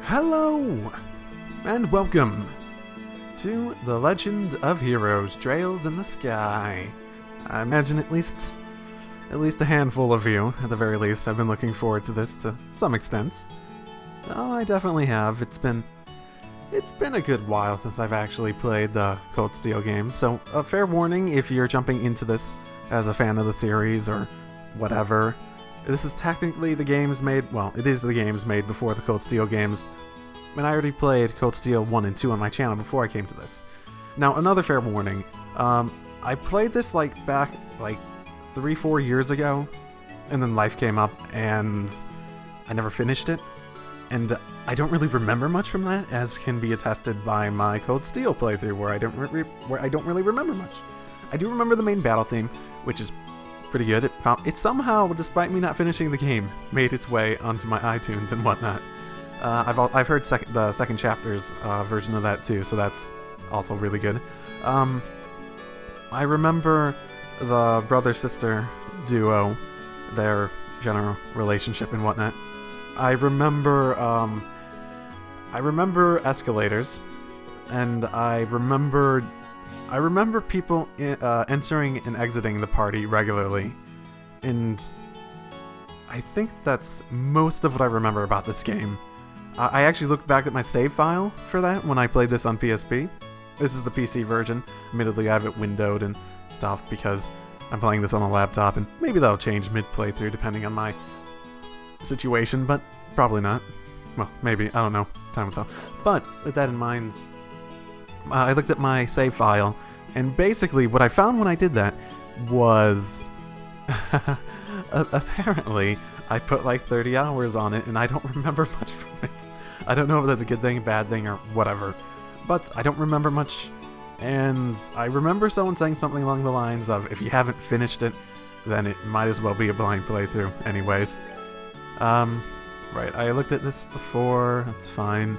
Hello, and welcome to The Legend of Heroes, Trails in the Sky. I imagine at least a handful of you, at the very least, have been looking forward to this to some extent. Oh, I definitely have. It's been a good while since I've actually played the Cold Steel games, so a fair warning if you're jumping into this as a fan of the series or whatever. This is technically the games made, well, it is the games made before the Cold Steel games, and I already played Cold Steel 1 and 2 on my channel before I came to this. Now, another fair warning, I played this back 3-4 years ago, and then life came up, and I never finished it, and I don't really remember much from that, as can be attested by my Cold Steel playthrough, where I don't really remember much. I do remember the main battle theme, which is pretty good. It somehow, despite me not finishing the game, made its way onto my iTunes and whatnot. I've heard the second chapter's version of that too, so that's also really good. I remember the brother-sister duo, their general relationship and whatnot. I remember escalators, and I remember people entering and exiting the party regularly, and I think that's most of what I remember about this game. I actually looked back at my save file for that when I played this on PSP. This is the PC version. Admittedly, I have it windowed and stuff because I'm playing this on a laptop, and maybe that'll change mid-playthrough depending on my situation, but probably not. Well, maybe. I don't know. Time will tell. But with that in mind, I looked at my save file, and basically what I found when I did that was apparently I put 30 hours on it, and I don't remember much from it. I don't know if that's a good thing, bad thing, or whatever, but I don't remember much, and I remember someone saying something along the lines of, if you haven't finished it, then it might as well be a blind playthrough anyways. Right, I looked at this before, that's fine.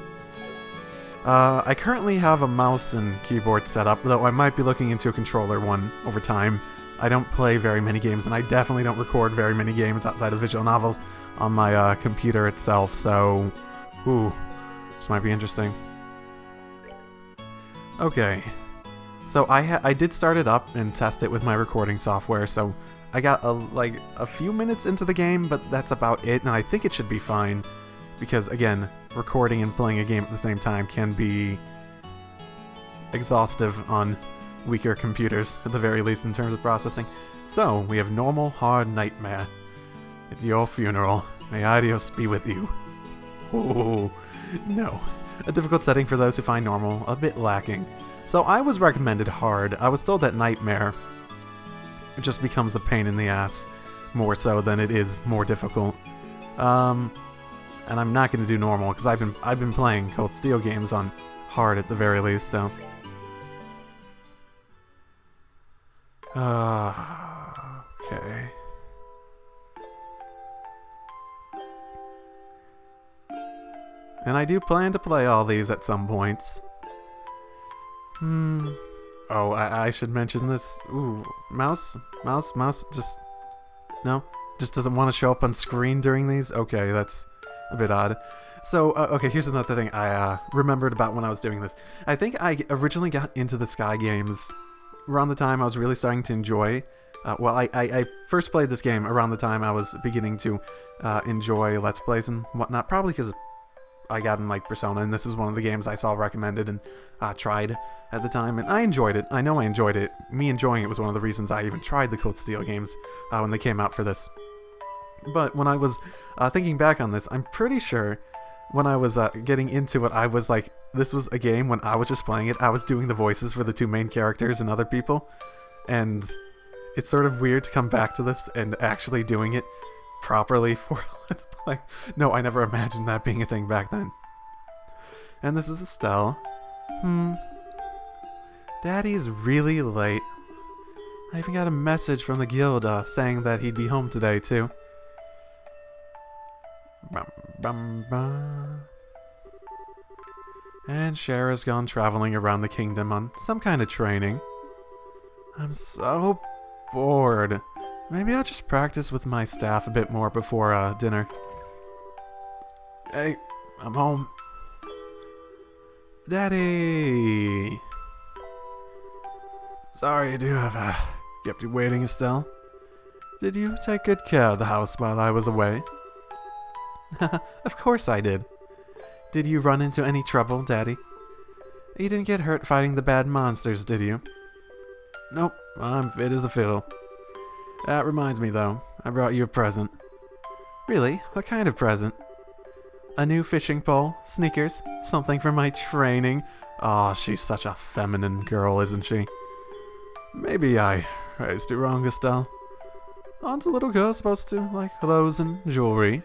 I currently have a mouse and keyboard set up, though I might be looking into a controller one over time. I don't play very many games, and I definitely don't record very many games outside of visual novels on my computer itself, so... Ooh, this might be interesting. Okay, so I did start it up and test it with my recording software, so I got a few minutes into the game, but that's about it, and I think it should be fine, because again, recording and playing a game at the same time can be exhaustive on weaker computers, at the very least in terms of processing. So, we have normal, hard, nightmare. It's your funeral. May adios be with you. Oh, no. A difficult setting for those who find normal a bit lacking. So I was recommended hard. I was told that nightmare just becomes a pain in the ass, more so than it is more difficult. And I'm not going to do normal, because I've been playing Cold Steel games on hard at the very least, so... Okay. And I do plan to play all these at some point. Oh, I should mention this. Ooh, mouse, just... No? Just doesn't want to show up on screen during these? Okay, that's a bit odd. So, okay, here's another thing I remembered about when I was doing this. I think I originally got into the Sky games around the time I was really starting to enjoy... I first played this game around the time I was beginning to enjoy Let's Plays and whatnot, probably because I got in Persona, and this was one of the games I saw recommended and tried at the time, and I enjoyed it. I know I enjoyed it. Me enjoying it was one of the reasons I even tried the Cold Steel games when they came out for this. But when I was thinking back on this, I'm pretty sure when I was getting into it, I was like, this was a game when I was just playing it, I was doing the voices for the two main characters and other people, and it's sort of weird to come back to this and actually doing it properly for Let's Play. No, I never imagined that being a thing back then. And this is Estelle. Daddy's really late. I even got a message from the guild saying that he'd be home today, too. Bum, bum, bum. And Shara's gone traveling around the kingdom on some kind of training. I'm so bored. Maybe I'll just practice with my staff a bit more before dinner. Hey, I'm home. Daddy! Sorry to have kept you waiting, Estelle. Did you take good care of the house while I was away? Of course I did. Did you run into any trouble, Daddy? You didn't get hurt fighting the bad monsters, did you? Nope, I'm fit as a fiddle. That reminds me, though, I brought you a present. Really? What kind of present? A new fishing pole, sneakers, something for my training. Aw, she's such a feminine girl, isn't she? Maybe I raised you wrong, Estelle. Aren't a little girl supposed to like clothes and jewelry?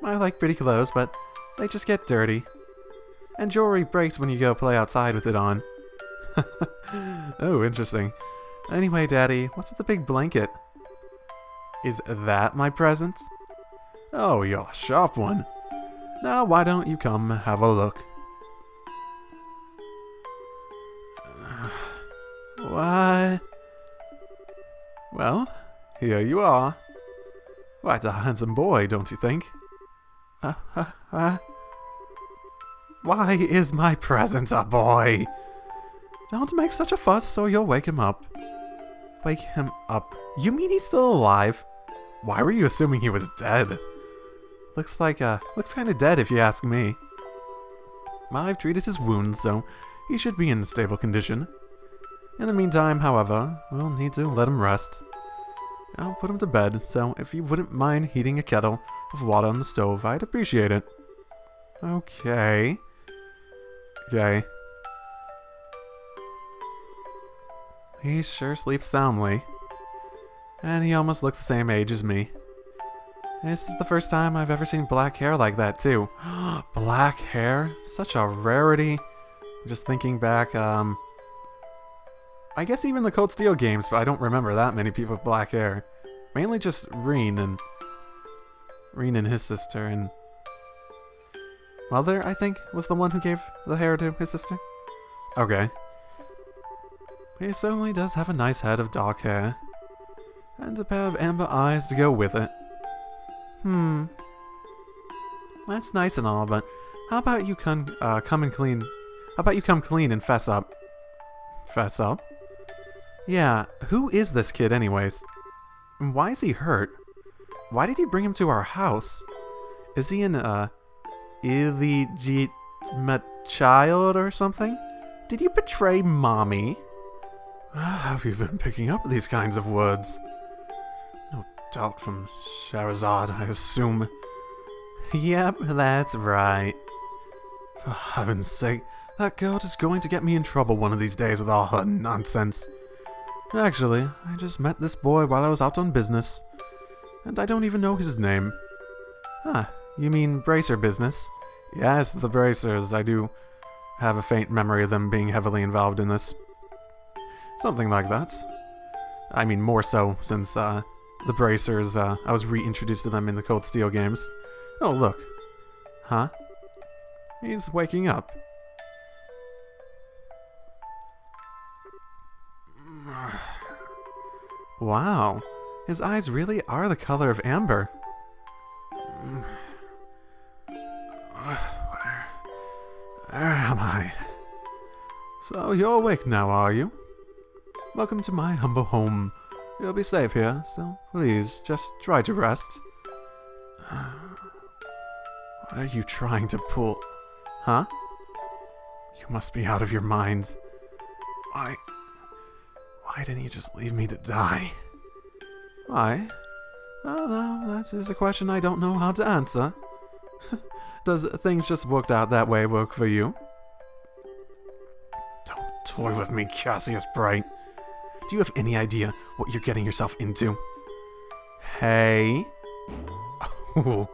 I like pretty clothes, but they just get dirty. And jewelry breaks when you go play outside with it on. Oh, interesting. Anyway, Daddy, what's with the big blanket? Is that my present? Oh, you're a sharp one. Now, why don't you come have a look? What? Well, here you are. Quite a handsome boy, don't you think? Why is my present a boy? Don't make such a fuss or you'll wake him up. Wake him up? You mean he's still alive? Why were you assuming he was dead? Looks kinda dead if you ask me. I've treated his wounds, so he should be in stable condition. In the meantime, however, we'll need to let him rest. I'll put him to bed, so if you wouldn't mind heating a kettle of water on the stove, I'd appreciate it. Okay. He sure sleeps soundly. And he almost looks the same age as me. This is the first time I've ever seen black hair like that, too. Black hair? Such a rarity. I'm just thinking back, I guess even the Cold Steel games, but I don't remember that many people with black hair. Mainly just Reen and his sister, and Mother, I think, was the one who gave the hair to his sister. Okay. He certainly does have a nice head of dark hair. And a pair of amber eyes to go with it. That's nice and all, but how about you come clean and fess up? Fess up? Yeah, who is this kid anyways? And why is he hurt? Why did he bring him to our house? Is he an illegitimate child or something? Did you betray Mommy? How have you been picking up these kinds of words? No doubt from Scheherazade, I assume. Yep, that's right. For heaven's sake, that girl is going to get me in trouble one of these days with all her nonsense. Actually, I just met this boy while I was out on business, and I don't even know his name. You mean Bracer business? Yes, the Bracers. I do have a faint memory of them being heavily involved in this. Something like that. I mean, more so, since, the Bracers, I was reintroduced to them in the Cold Steel games. Oh, look. Huh? He's waking up. Wow. His eyes really are the color of amber. Where am I? So you're awake now, are you? Welcome to my humble home. You'll be safe here, so please, just try to rest. What are you trying to pull? Huh? You must be out of your mind. Why didn't you just leave me to die? Why? Well, that is a question I don't know how to answer. Does things just worked out that way work for you? Don't toy with me, Cassius Bright. Do you have any idea what you're getting yourself into? Hey? Oh,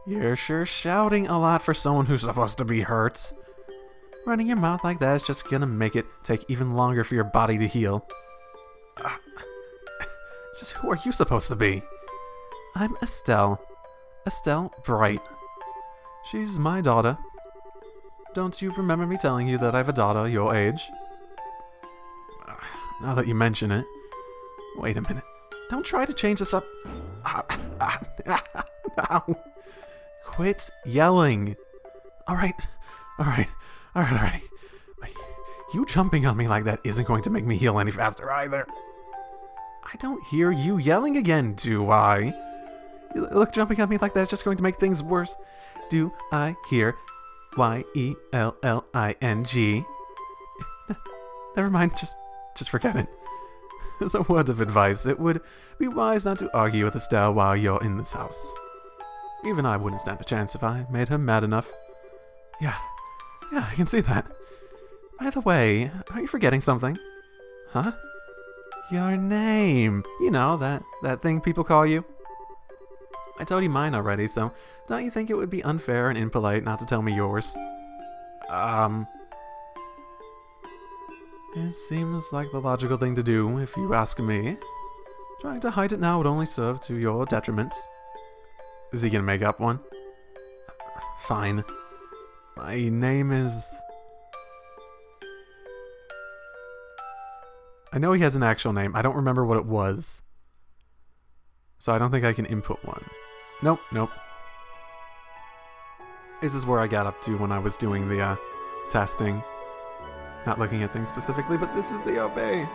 you're sure shouting a lot for someone who's supposed to be hurt. Running your mouth like that is just gonna make it take even longer for your body to heal. Just who are you supposed to be? I'm Estelle. Estelle Bright. She's my daughter. Don't you remember me telling you that I have a daughter your age? Now that you mention it. Wait a minute. Don't try to change this up. Ow. Quit yelling. Alright. You jumping on me like that isn't going to make me heal any faster either. I don't hear you yelling again, do I? Look, jumping on me like that is just going to make things worse. Do I hear Y-E-L-L-I-N-G? Never mind, just forget it. As a word of advice, it would be wise not to argue with Estelle while you're in this house. Even I wouldn't stand a chance if I made her mad enough. Yeah, I can see that. By the way, are you forgetting something? Huh? Your name. You know, that thing people call you. I told you mine already, so don't you think it would be unfair and impolite not to tell me yours? It seems like the logical thing to do, if you ask me. Trying to hide it now would only serve to your detriment. Is he gonna make up one? Fine. My name is... I know he has an actual name. I don't remember what it was. So I don't think I can input one. Nope. This is where I got up to when I was doing the testing. Not looking at things specifically, but this is the obey.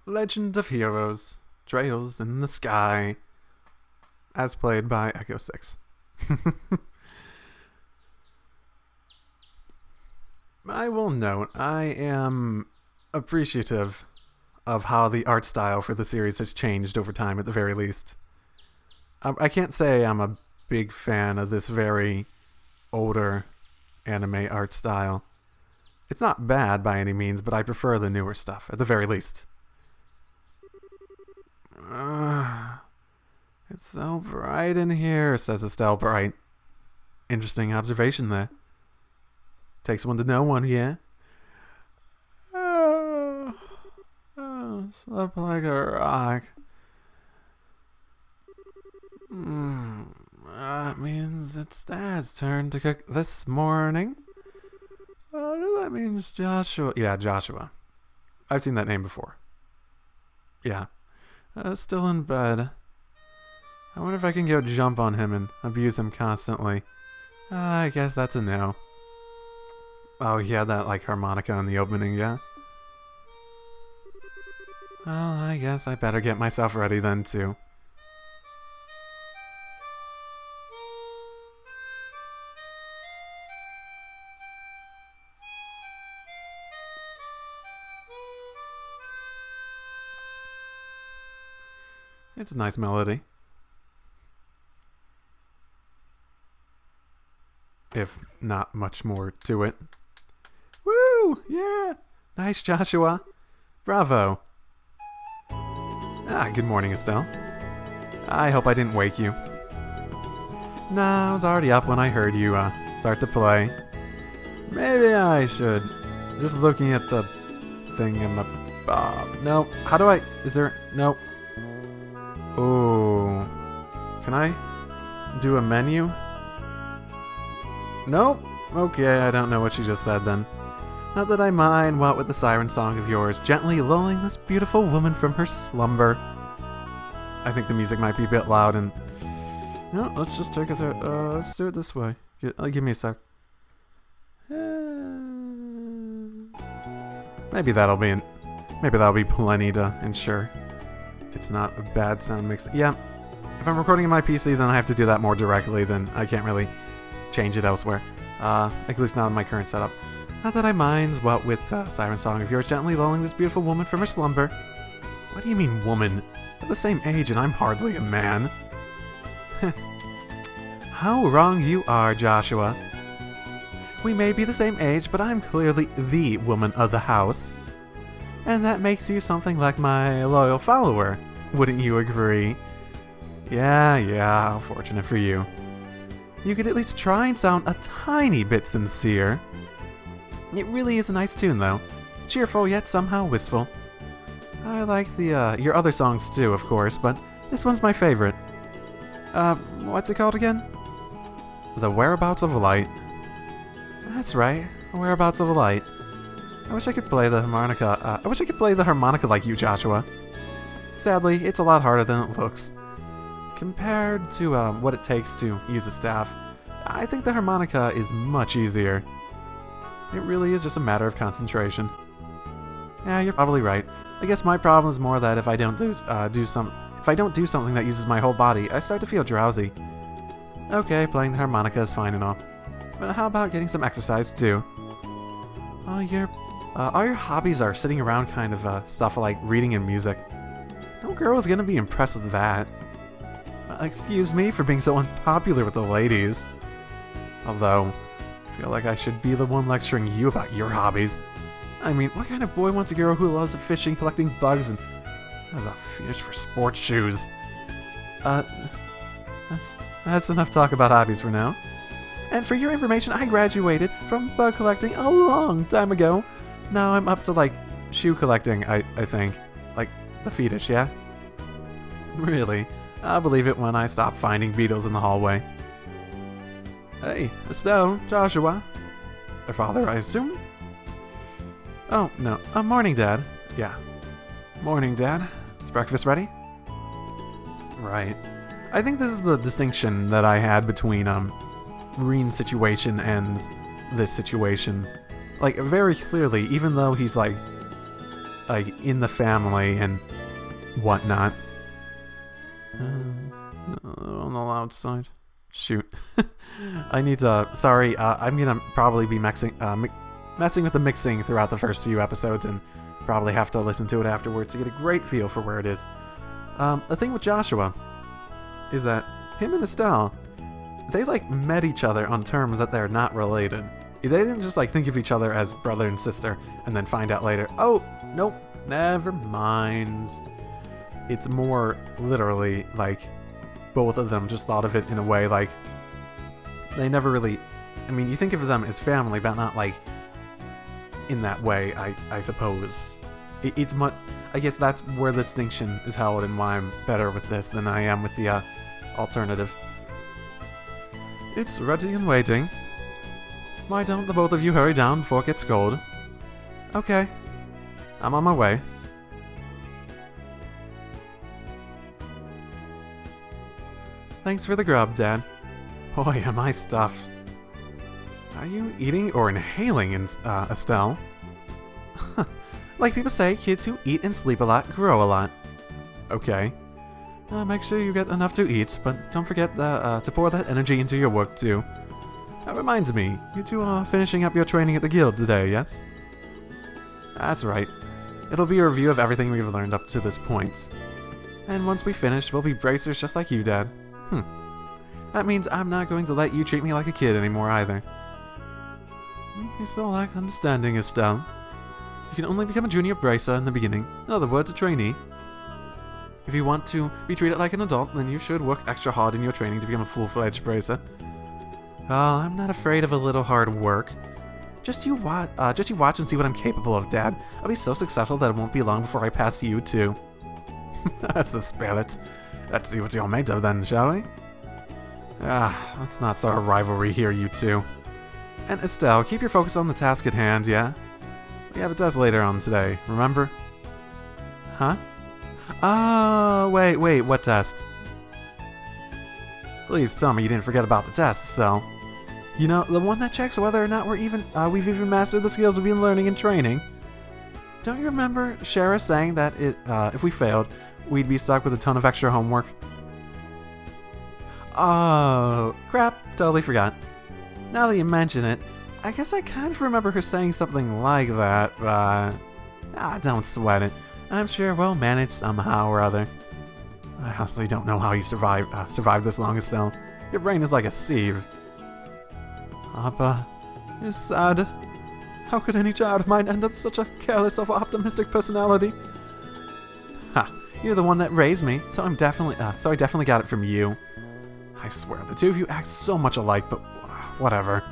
Legend of Heroes, Trails in the Sky, as played by Echo 6. I will note, I am appreciative of how the art style for the series has changed over time, at the very least. I can't say I'm a big fan of this very older anime art style. It's not bad by any means, but I prefer the newer stuff, at the very least. It's so bright in here, says Estelle Bright. Interesting observation there. Takes one to know one, yeah? Slept like a rock. That means it's Dad's turn to cook this morning. That means Joshua. Yeah, Joshua. I've seen that name before. Yeah. Still in bed. I wonder if I can go jump on him and abuse him constantly. I guess that's a no. Oh, he had that, like, harmonica in the opening, yeah? Well, I guess I better get myself ready then, too. It's a nice melody. If not much more to it. Woo! Yeah! Nice, Joshua. Bravo. Good morning, Estelle. I hope I didn't wake you. Nah, I was already up when I heard you start to play. Maybe I should. Just looking at the thing in my... no. How do I... Is there... Nope. Oh. Can I do a menu? Nope. Okay, I don't know what she just said then. Not that I mind, what with the siren song of yours, gently lulling this beautiful woman from her slumber. I think the music might be a bit loud and... No, let's just take it there. Let's do it this way. Give me a sec. Maybe that'll be plenty to ensure it's not a bad sound mix. Yeah, if I'm recording in my PC, then I have to do that more directly, then I can't really change it elsewhere. At least not in my current setup. Not that I mind, what with siren song of yours gently lulling this beautiful woman from her slumber. What do you mean, woman? We're the same age and I'm hardly a man. How wrong you are, Joshua. We may be the same age, but I'm clearly the woman of the house. And that makes you something like my loyal follower. Wouldn't you agree? Yeah, how fortunate for you. You could at least try and sound a tiny bit sincere. It really is a nice tune, though. Cheerful, yet somehow wistful. I like the, your other songs too, of course, but this one's my favorite. What's it called again? The Whereabouts of Light. That's right, The Whereabouts of Light. I wish I could play the harmonica like you, Joshua. Sadly, it's a lot harder than it looks. Compared to what it takes to use a staff, I think the harmonica is much easier. It really is just a matter of concentration. Yeah, you're probably right. I guess my problem is more that if I don't do something that uses my whole body, I start to feel drowsy. Okay, playing the harmonica is fine and all, but how about getting some exercise too? All your hobbies are sitting around kind of stuff like reading and music. No girl is gonna be impressed with that. Excuse me for being so unpopular with the ladies. Although, I feel like I should be the one lecturing you about your hobbies. I mean, what kind of boy wants a girl who loves fishing, collecting bugs, and has a fetish for sports shoes? That's enough talk about hobbies for now. And for your information, I graduated from bug collecting a long time ago. Now I'm up to, like, shoe collecting, I think. Like, the fetish, yeah? Really? I'll believe it when I stop finding beetles in the hallway. Hey, Estelle, Joshua. Their father, I assume? Oh, no. Morning, Dad. Yeah. Morning, Dad. Is breakfast ready? Right. I think this is the distinction that I had between, Reen's situation and this situation. Like, very clearly, even though he's, like, in the family and whatnot. On the loud side. Shoot. I need to... Sorry, I'm gonna probably be messing with the mixing throughout the first few episodes, and Probably have to listen to it afterwards to get a great feel for where it is. The thing with Joshua is that him and Estelle, they like met each other on terms that they're not related. They didn't just like think of each other as brother and sister and then find out later, oh, nope, never mind. It's more literally like both of them just thought of it in a way like they never really, I mean, you think of them as family, but not like in that way, I suppose. It's much, I guess that's where the distinction is held and why I'm better with this than I am with the alternative. It's ready and waiting. Why don't the both of you hurry down before it gets cold? Okay. I'm on my way. Thanks for the grub, Dad. Boy, am I stuffed. Are you eating or inhaling, Estelle? Like people say, kids who eat and sleep a lot grow a lot. Okay. Make sure you get enough to eat, but don't forget to pour that energy into your work too. That reminds me, you two are finishing up your training at the guild today, yes? That's right. It'll be a review of everything we've learned up to this point. And once we finish, we'll be bracers just like you, Dad. That means I'm not going to let you treat me like a kid anymore either. You still lack understanding, Estelle. You can only become a junior bracer in the beginning. In other words, a trainee. If you want to be treated like an adult, then you should work extra hard in your training to become a full-fledged bracer. I'm not afraid of a little hard work. Just you watch and see what I'm capable of, Dad. I'll be so successful that it won't be long before I pass you too. That's the spirit. Let's see what you're made of then, shall we? Let's not start a rivalry here, you two. And Estelle, keep your focus on the task at hand, yeah? We have a test later on today, remember? Huh? Oh, wait, what test? Please tell me you didn't forget about the test, Estelle. You know, the one that checks whether or not we've even mastered the skills we've been learning and training. Don't you remember Shara saying that if we failed, we'd be stuck with a ton of extra homework? Oh, crap, totally forgot. Now that you mention it, I guess I kind of remember her saying something like that, but... don't sweat it. I'm sure we'll manage somehow or other. I honestly don't know how you survived this long, Estelle. Your brain is like a sieve. Papa is sad. How could any child of mine end up such a careless, over-optimistic personality? Ha! You're the one that raised me, so I definitely got it from you. I swear, the two of you act so much alike, but whatever.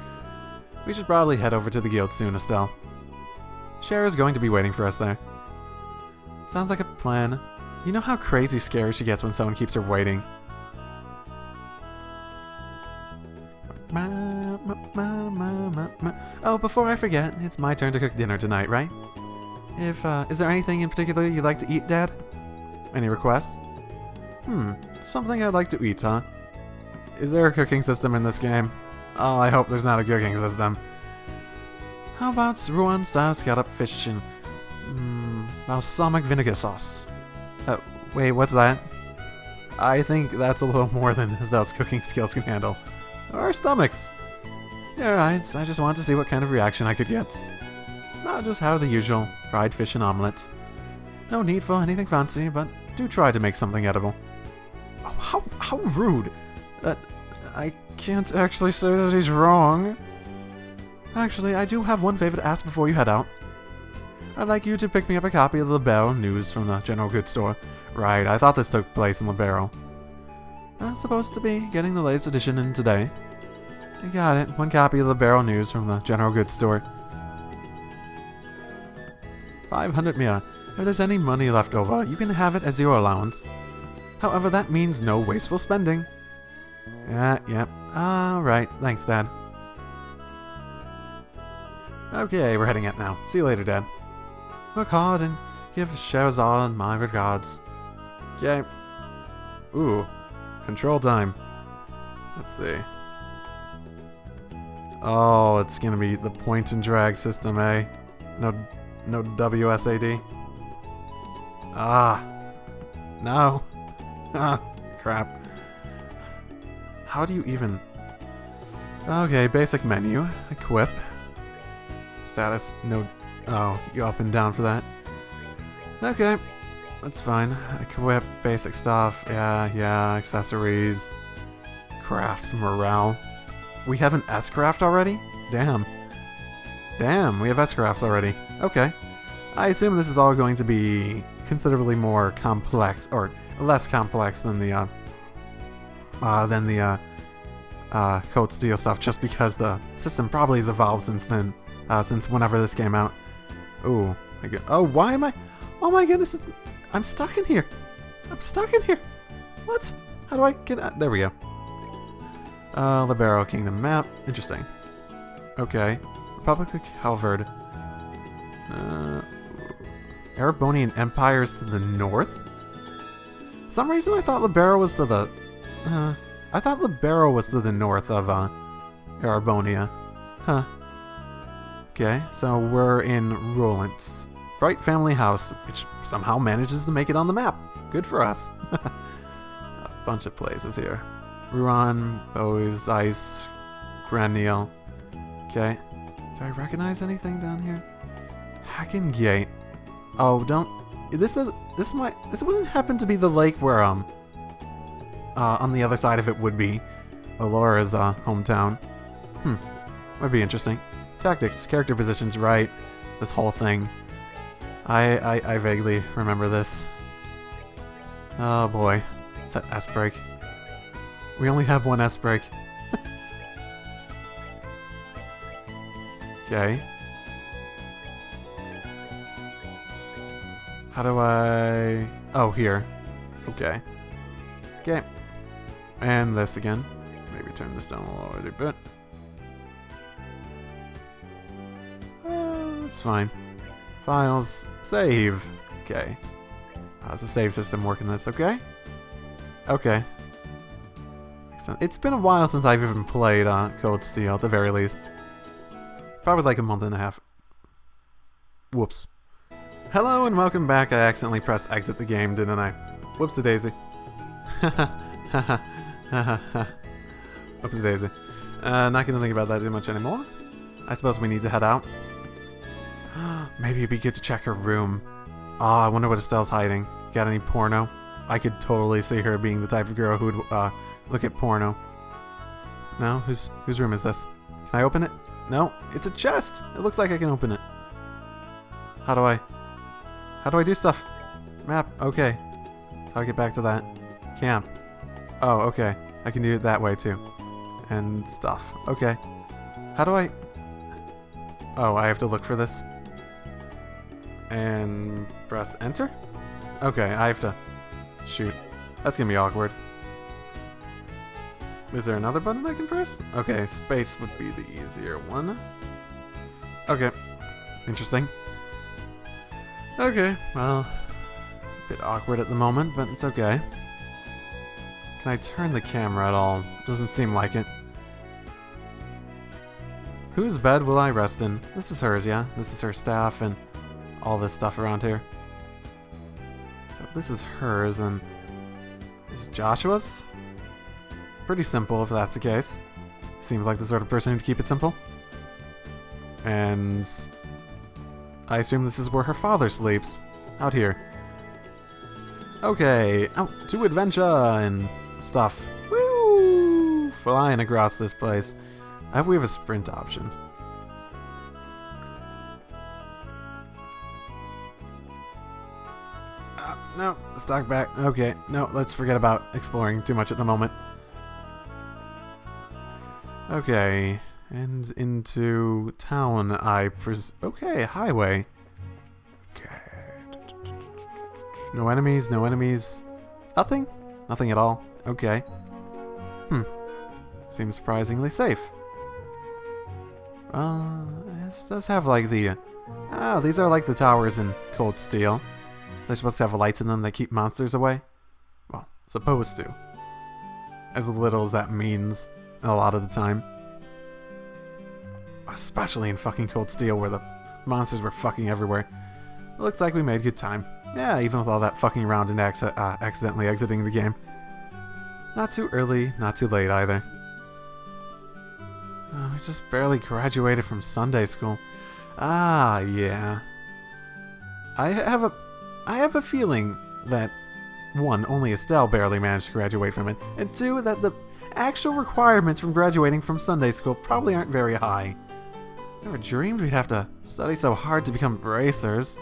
We should probably head over to the guild soon, Estelle. Shara's going to be waiting for us there. Sounds like a plan. You know how crazy scared she gets when someone keeps her waiting. Oh, before I forget, it's my turn to cook dinner tonight, right? Is there anything in particular you'd like to eat, Dad? Any requests? Something I'd like to eat, huh? Is there a cooking system in this game? Oh, I hope there's not a cooking system. How about Rouen-style scallop fish and balsamic vinegar sauce? Wait, what's that? I think that's a little more than Estelle's cooking skills can handle. Or our stomachs. Alright, I just wanted to see what kind of reaction I could get. I'll just have the usual fried fish and omelette. No need for anything fancy, but do try to make something edible. Oh, how rude! I can't actually say that he's wrong. Actually, I do have one favor to ask before you head out. I'd like you to pick me up a copy of the Libero News from the General Goods Store. Right, I thought this took place in Libero. I'm supposed to be getting the latest edition in today. You got it, one copy of the Libero News from the General Goods Store. 500 mira. If there's any money left over, you can have it as your allowance. However, that means no wasteful spending. Yep. Alright, thanks, Dad. Okay, we're heading out now. See you later, Dad. Work hard and give Sherazade my regards. Okay. Ooh. Control time. Let's see. Oh, it's gonna be the point and drag system, eh? No WSAD? No. Crap. How do you even... Okay, basic menu. Equip. Status. No... Oh, you up and down for that. Okay, that's fine. Equip, basic stuff. Yeah, accessories. Crafts, morale. We have an S-craft already? Damn. Damn, we have S-crafts already. Okay. I assume this is all going to be considerably more complex, or less complex than the Cold Steel stuff, just because the system probably has evolved since then, since whenever this came out. Ooh, oh, why am I? Oh my goodness, I'm stuck in here. I'm stuck in here. What? How do I get out? There we go. Libero Kingdom map. Interesting. Okay. Republic of Calvard. Erebonian Empires to the north? For some reason I thought Libero was to the... I thought Libero was to the north of, Erebonia. Huh. Okay, so we're in Rolent. Bright family house, which somehow manages to make it on the map. Good for us. A bunch of places here. Ruan, Bose, Ice, Graniel. Okay. Do I recognize anything down here? Hacken Gate. Oh, don't... This wouldn't happen to be the lake where, on the other side of it would be Alora's, hometown. Might be interesting. Tactics, character positions, right. This whole thing. I vaguely remember this. Oh boy. Set S break. We only have one S break. Okay. How do I... Oh, here. Okay. Okay. And this again. Maybe turn this down a little bit. That's fine. Files. Save. Okay. How's the save system work in this? Okay? Okay. It's been a while since I've even played Cold Steel, at the very least. Probably like a month and a half. Whoops. Hello and welcome back. I accidentally pressed exit the game, didn't I? Whoops-a-daisy. Whoops-a-daisy. Not gonna think about that too much anymore. I suppose we need to head out. Maybe it'd be good to check her room. Oh, I wonder what Estelle's hiding. Got any porno? I could totally see her being the type of girl who would look at porno. No? Whose room is this? Can I open it? No? It's a chest! It looks like I can open it. How do I do stuff? Map. Okay. So I'll get back to that. Camp. Oh, okay. I can do it that way too. And stuff. Okay. How do I... Oh, I have to look for this. And press enter? Okay, I have to... Shoot. That's gonna be awkward. Is there another button I can press? Okay, space would be the easier one. Okay. Interesting. Okay, well... A bit awkward at the moment, but it's okay. Can I turn the camera at all? Doesn't seem like it. Whose bed will I rest in? This is hers, yeah? This is her staff and all this stuff around here. So if this is hers, then this is Joshua's? Pretty simple if that's the case. Seems like the sort of person who'd keep it simple. And I assume this is where her father sleeps. Out here. Okay, out to adventure and stuff. Woo! Flying across this place. I hope we have a sprint option. No, stock back. Okay, no, let's forget about exploring too much at the moment. Okay, and into town okay, highway. Okay. No enemies, no enemies. Nothing? Nothing at all. Okay. Seems surprisingly safe. This does have like the... these are like the towers in Cold Steel. They're supposed to have lights in them that keep monsters away. Well, supposed to. As little as that means a lot of the time. Especially in fucking Cold Steel where the monsters were fucking everywhere. It looks like we made good time. Yeah, even with all that fucking around and accidentally exiting the game. Not too early, not too late either. Oh, I just barely graduated from Sunday school. Ah, yeah. I I have a feeling that, one, only Estelle barely managed to graduate from it, and two, that the actual requirements from graduating from Sunday school probably aren't very high. Never dreamed we'd have to study so hard to become bracers.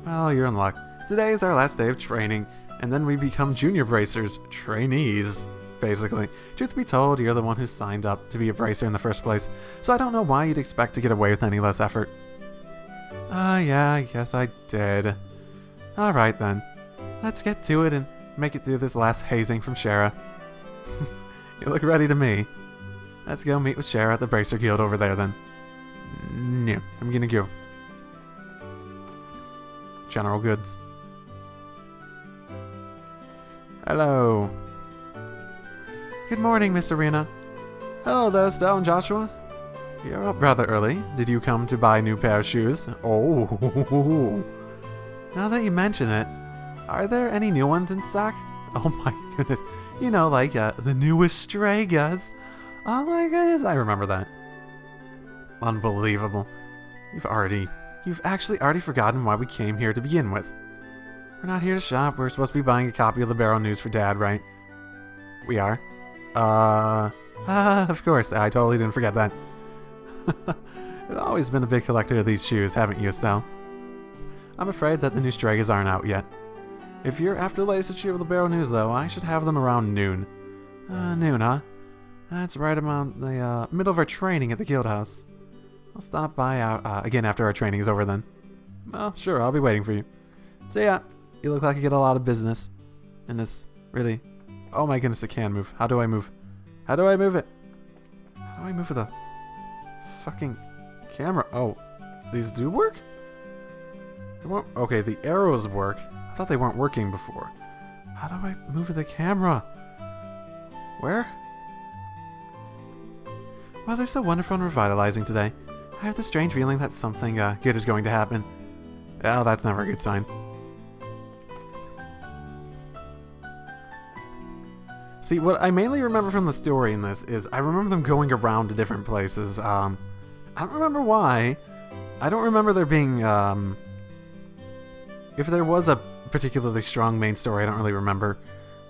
Well, you're in luck. Today is our last day of training, and then we become junior bracers, trainees, basically. Truth be told, you're the one who signed up to be a bracer in the first place, so I don't know why you'd expect to get away with any less effort. Yeah, I guess I did. Alright then. Let's get to it and make it through this last hazing from Shara. You look ready to me. Let's go meet with Shara at the Bracer Guild over there then. No, I'm gonna go. General goods. Hello. Good morning, Miss Arena. Hello there, Estelle and Joshua. You're up rather early. Did you come to buy a new pair of shoes? Oh. Now that you mention it, are there any new ones in stock? Oh my goodness. You know, like the newest Stregas. Oh my goodness, I remember that. Unbelievable. You've actually already forgotten why we came here to begin with. We're not here to shop. We're supposed to be buying a copy of the Barrel News for Dad, right? We are? Of course. I totally didn't forget that. You've always been a big collector of these shoes, haven't you, Estelle? I'm afraid that the new Stregas aren't out yet. If you're after the latest issue of the Barrel News, though, I should have them around noon. Noon, huh? That's right around the middle of our training at the guild house. I'll stop by again after our training is over then. Well, sure, I'll be waiting for you. So yeah, you look like you get a lot of business in this, really. Oh my goodness, it can move. How do I move? How do I move it? How do I move with a fucking camera? Oh, these do work? Okay, the arrows work. I thought they weren't working before. How do I move with the camera? Where? Well, they're so wonderful and revitalizing today. I have the strange feeling that something good is going to happen. Oh, that's never a good sign. See, what I mainly remember from the story in this is I remember them going around to different places. I don't remember why. I don't remember there being, if there was a particularly strong main story, I don't really remember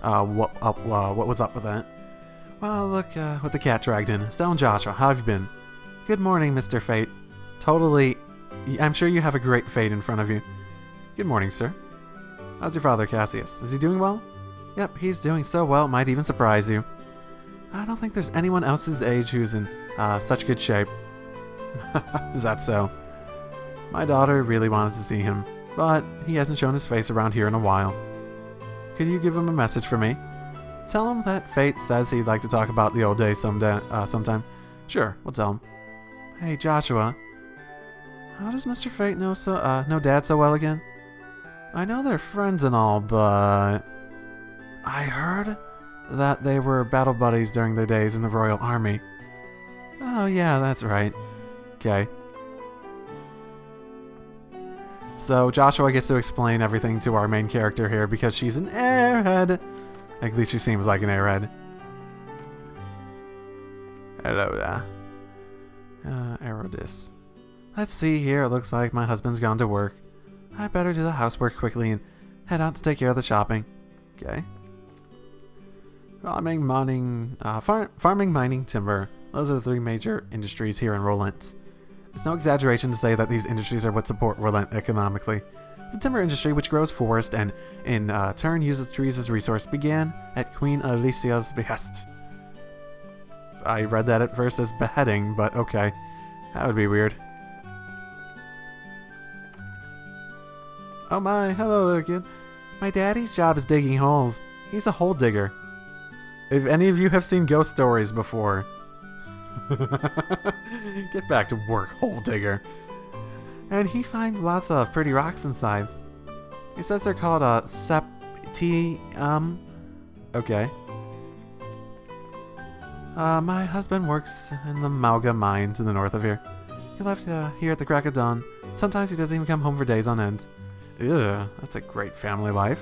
what was up with that. Well, look, with the cat dragged in. Estelle and Joshua, how have you been? Good morning, Mr. Fate. Totally, I'm sure you have a great fate in front of you. Good morning, sir. How's your father, Cassius? Is he doing well? Yep, he's doing so well, it might even surprise you. I don't think there's anyone else's age who's in such good shape. Is that so? My daughter really wanted to see him, but he hasn't shown his face around here in a while. Could you give him a message for me? Tell him that Fate says he'd like to talk about the old days sometime. Sure, we'll tell him. Hey, Joshua. How does Mr. Fate know Dad so well again? I know they're friends and all, but I heard that they were battle buddies during their days in the Royal Army. Oh yeah, that's right. Okay. So Joshua gets to explain everything to our main character here because she's an airhead. At least she seems like an airhead. Hello there. Aerodis. Let's see here, it looks like my husband's gone to work. I better do the housework quickly and head out to take care of the shopping. Okay. Farming, mining, timber. Those are the three major industries here in Rolent. It's no exaggeration to say that these industries are what support Rolent economically. The timber industry, which grows forest and in turn uses trees as resource, began at Queen Alicia's behest. I read that at first as beheading, but okay. That would be weird. Oh my, hello again. My daddy's job is digging holes. He's a hole digger. If any of you have seen ghost stories before, get back to work, hole digger. And he finds lots of pretty rocks inside. He says they're called septium. Okay. My husband works in the Mauga mine to the north of here. He left here at the crack of dawn. Sometimes he doesn't even come home for days on end. Ugh, that's a great family life.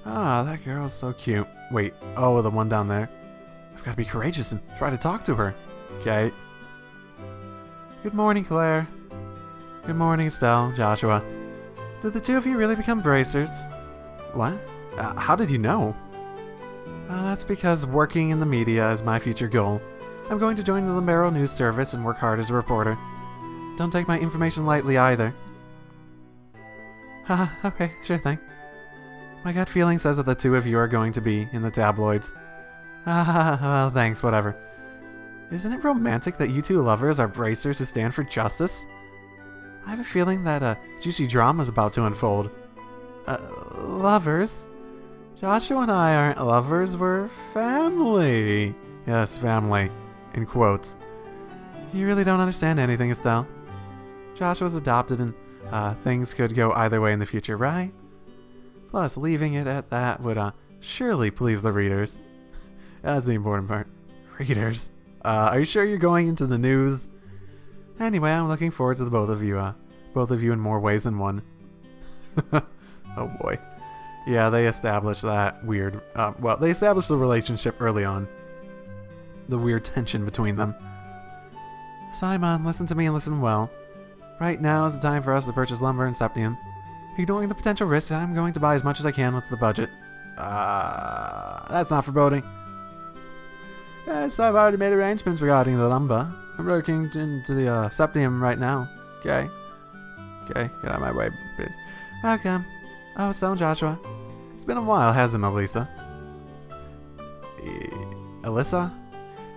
Ah, that girl's so cute. Wait, oh, the one down there. I've got to be courageous and try to talk to her. Okay. Good morning, Claire. Good morning, Estelle, Joshua. Did the two of you really become bracers? What? How did you know? That's because working in the media is my future goal. I'm going to join the Libero News Service and work hard as a reporter. Don't take my information lightly either. Haha, okay, sure thing. My gut feeling says that the two of you are going to be in the tabloids. Well, thanks, whatever. Isn't it romantic that you two lovers are bracers who stand for justice? I have a feeling that a juicy drama is about to unfold. Lovers? Joshua and I aren't lovers, we're family. Yes, family. In quotes. You really don't understand anything, Estelle. Joshua's adopted and things could go either way in the future, right? Plus, leaving it at that would surely please the readers. That's the important part. Readers. Are you sure you're going into the news? Anyway, I'm looking forward to the both of you in more ways than one. Oh boy. Yeah, they established that weird, they established the relationship early on. The weird tension between them. Simon, listen to me and listen well. Right now is the time for us to purchase lumber and septium. Ignoring the potential risks, I'm going to buy as much as I can with the budget. That's not foreboding. Yes, I've already made arrangements regarding the lumber. I'm working into the septium right now. Okay, get out of my way, bitch. Welcome. Oh, so Joshua. It's been a while, hasn't it, Elisa? Alyssa?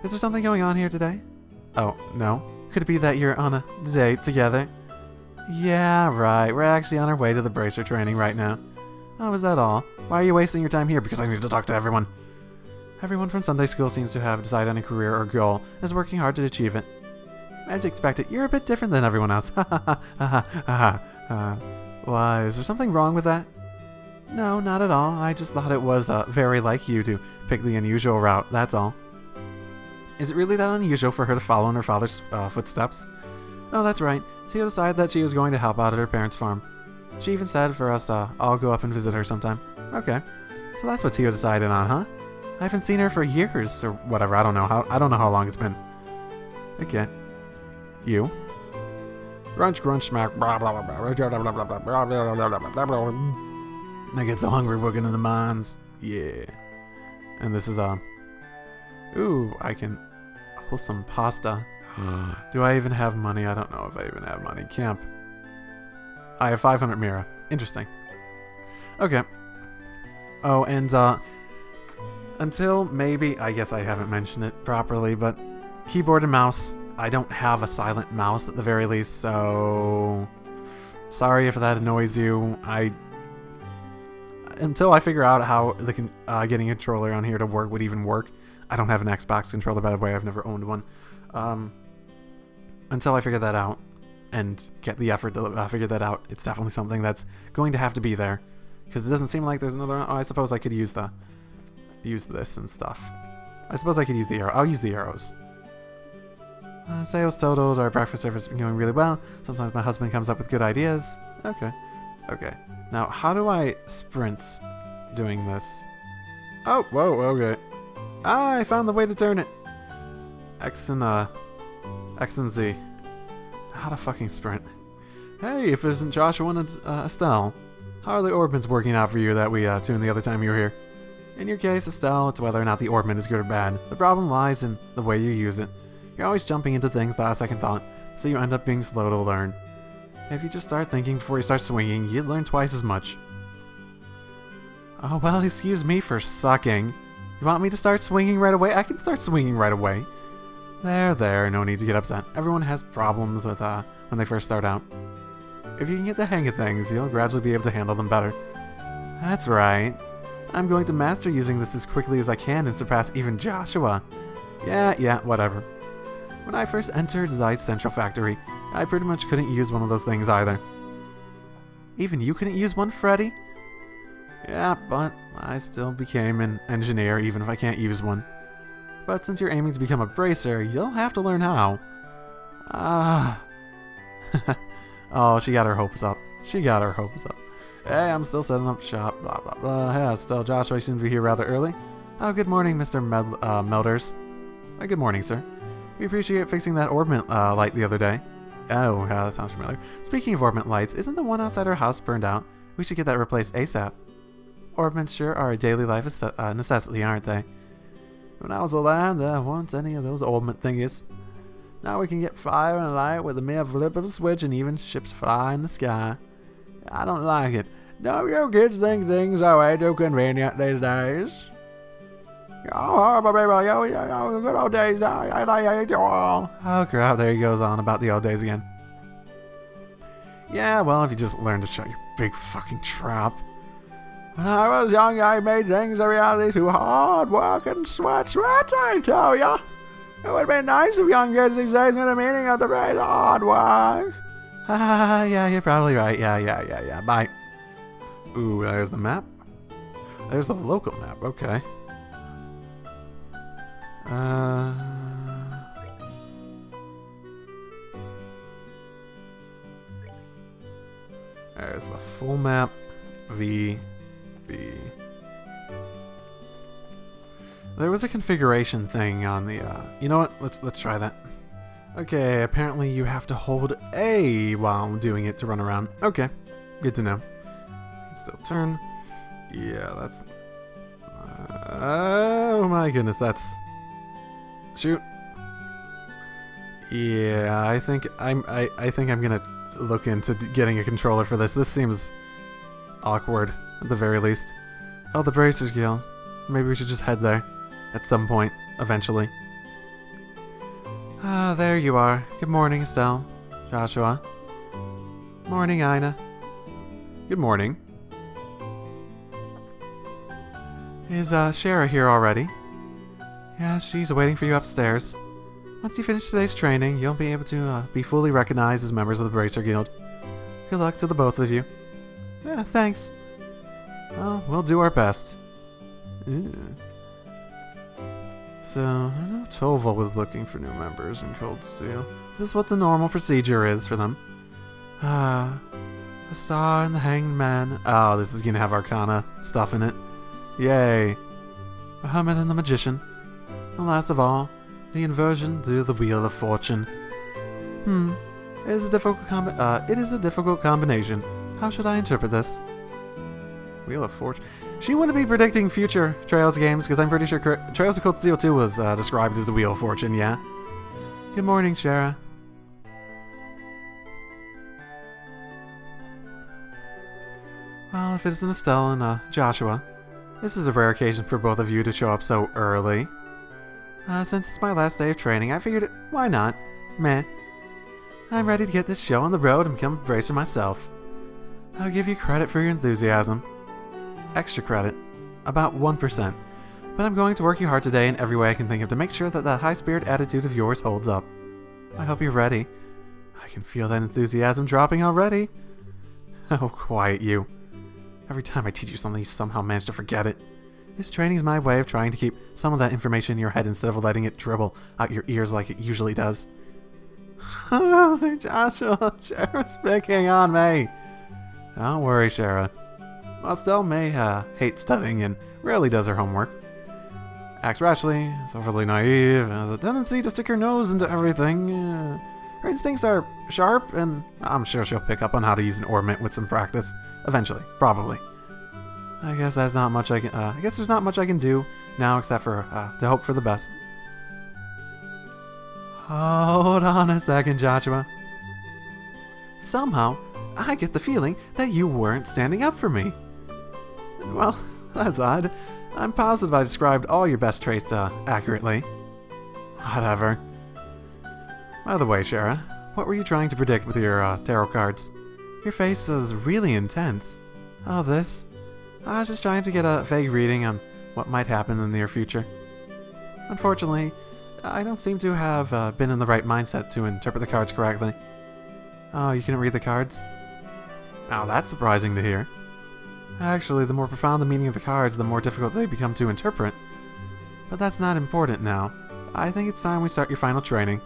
Is there something going on here today? Oh, no. Could it be that you're on a date together? Yeah, right. We're actually on our way to the bracer training right now. Oh, is that all? Why are you wasting your time here? Because I need to talk to everyone. Everyone from Sunday school seems to have decided on a career or goal and is working hard to achieve it. As expected, you're a bit different than everyone else. Why, is there something wrong with that? No, not at all. I just thought it was very like you to pick the unusual route, that's all. Is it really that unusual for her to follow in her father's footsteps? Oh, that's right. Tia decided that she was going to help out at her parents' farm. She even said for us to all go up and visit her sometime. Okay, so that's what Tia decided on, huh? I haven't seen her for years, or whatever. I don't know how long it's been. Okay. You. Grunch, grunch, smack, blah, blah, blah, blah, blah, blah, blah, blah, blah, blah, blah, blah. I get so hungry working in the mines. Yeah. And this is, ooh, I can hold some pasta. Do I even have money? I don't know if I even have money. Camp. I have 500 mira. Interesting. Okay. Oh, and, until maybe, I guess I haven't mentioned it properly, but keyboard and mouse, I don't have a silent mouse at the very least, so sorry if that annoys you. Until I figure out how the getting a controller on here to work would even work. I don't have an Xbox controller, by the way. I've never owned one. Until I figure that out and get the effort to figure that out, it's definitely something that's going to have to be there, because it doesn't seem like there's another. Oh, I suppose I could use this and stuff. I suppose I could use the arrow. I'll use the arrows. Sales totaled. Our breakfast service has been going really well. Sometimes my husband comes up with good ideas. Okay. Now, how do I sprint doing this? Oh, whoa, okay. I found the way to turn it. X and Z. How to fucking sprint. Hey, if it isn't Joshua and Estelle. How are the orbments working out for you that we tuned the other time you were here? In your case, Estelle, it's whether or not the orbment is good or bad. The problem lies in the way you use it. You're always jumping into things without a second thought, so you end up being slow to learn. If you just start thinking before you start swinging, you'd learn twice as much. Oh, well, excuse me for sucking. You want me to start swinging right away? I can start swinging right away. There, no need to get upset. Everyone has problems with when they first start out. If you can get the hang of things, you'll gradually be able to handle them better. That's right. I'm going to master using this as quickly as I can and surpass even Joshua. Yeah, whatever. When I first entered Zeiss Central Factory, I pretty much couldn't use one of those things either. Even you couldn't use one, Freddy? Yeah, but I still became an engineer even if I can't use one. But since you're aiming to become a bracer, you'll have to learn how. Oh, she got her hopes up. Hey, I'm still setting up shop, blah, blah, blah. Yeah, still, Joshua seems to be here rather early. Oh, good morning, Mr. Melders. Good morning, sir. We appreciate fixing that orbment light the other day. Oh, that sounds familiar. Speaking of orbment lights, isn't the one outside our house burned out? We should get that replaced ASAP. Orbments sure are a daily life necessity, aren't they? When I was a lad, there weren't any of those orbment thingies. Now we can get fire and light with a mere flip of a switch and even ships fly in the sky. I don't like it. Don't you kids think things are way too convenient these days? Oh, good old days. I hate you all. Oh crap, there he goes on about the old days again. Yeah, well, if you just learn to shut your big fucking trap. When I was young, I made things a reality through hard work and sweat, I tell ya. It would be nice if young kids these days knew the meaning of the phrase hard work. Yeah, you're probably right. Yeah. Bye. Ooh, there's the map. There's the local map, okay. There's the full map. V. B. There was a configuration thing on the, you know what? Let's try that. Okay, apparently you have to hold A while doing it to run around. Okay, good to know. Still turn. Yeah, that's... oh my goodness, that's... Shoot. Yeah, I think I'm gonna look into getting a controller for this. This seems awkward, at the very least. Oh, the Bracers Guild. Maybe we should just head there at some point, eventually. Ah, there you are. Good morning, Estelle. Joshua. Morning, Ina. Good morning. Is Shara here already? Yeah, she's waiting for you upstairs. Once you finish today's training, you'll be able to be fully recognized as members of the Bracer Guild. Good luck to the both of you. Yeah, thanks. Well, we'll do our best. Ew. So, I know Toval was looking for new members in Cold Steel. Is this what the normal procedure is for them? A star and the hanged man. Oh, this is gonna have Arcana stuff in it. Yay. A hermit and the magician. And last of all, the inversion through the Wheel of Fortune. It is a difficult combination. How should I interpret this? Wheel of Fortune. She wouldn't be predicting future Trails games, because I'm pretty sure Trails of Cold Steel 2 was described as the Wheel of Fortune, yeah? Good morning, Shara. Well, if it isn't Estelle and Joshua, this is a rare occasion for both of you to show up so early. Since it's my last day of training, I figured, why not? Meh. I'm ready to get this show on the road and become a bracer myself. I'll give you credit for your enthusiasm. Extra credit. About 1%. But I'm going to work you hard today in every way I can think of to make sure that that high-spirit attitude of yours holds up. I hope you're ready. I can feel that enthusiasm dropping already. Oh, quiet you. Every time I teach you something, you somehow manage to forget it. This training is my way of trying to keep some of that information in your head instead of letting it dribble out your ears like it usually does. Oh, Joshua, Shara's picking on me. Don't worry, Shara. While Estelle may hate studying and rarely does her homework, acts rashly, is overly naive, has a tendency to stick her nose into everything. Her instincts are sharp, and I'm sure she'll pick up on how to use an ornament with some practice. Eventually, probably. I guess there's not much I can do now except for to hope for the best. Hold on a second, Joshua. Somehow, I get the feeling that you weren't standing up for me. Well, that's odd. I'm positive I described all your best traits accurately. Whatever. By the way, Shara, what were you trying to predict with your tarot cards? Your face is really intense. Oh, this? I was just trying to get a vague reading on what might happen in the near future. Unfortunately, I don't seem to have been in the right mindset to interpret the cards correctly. Oh, you couldn't read the cards? Oh, that's surprising to hear. Actually, the more profound the meaning of the cards, the more difficult they become to interpret. But that's not important now. I think it's time we start your final training.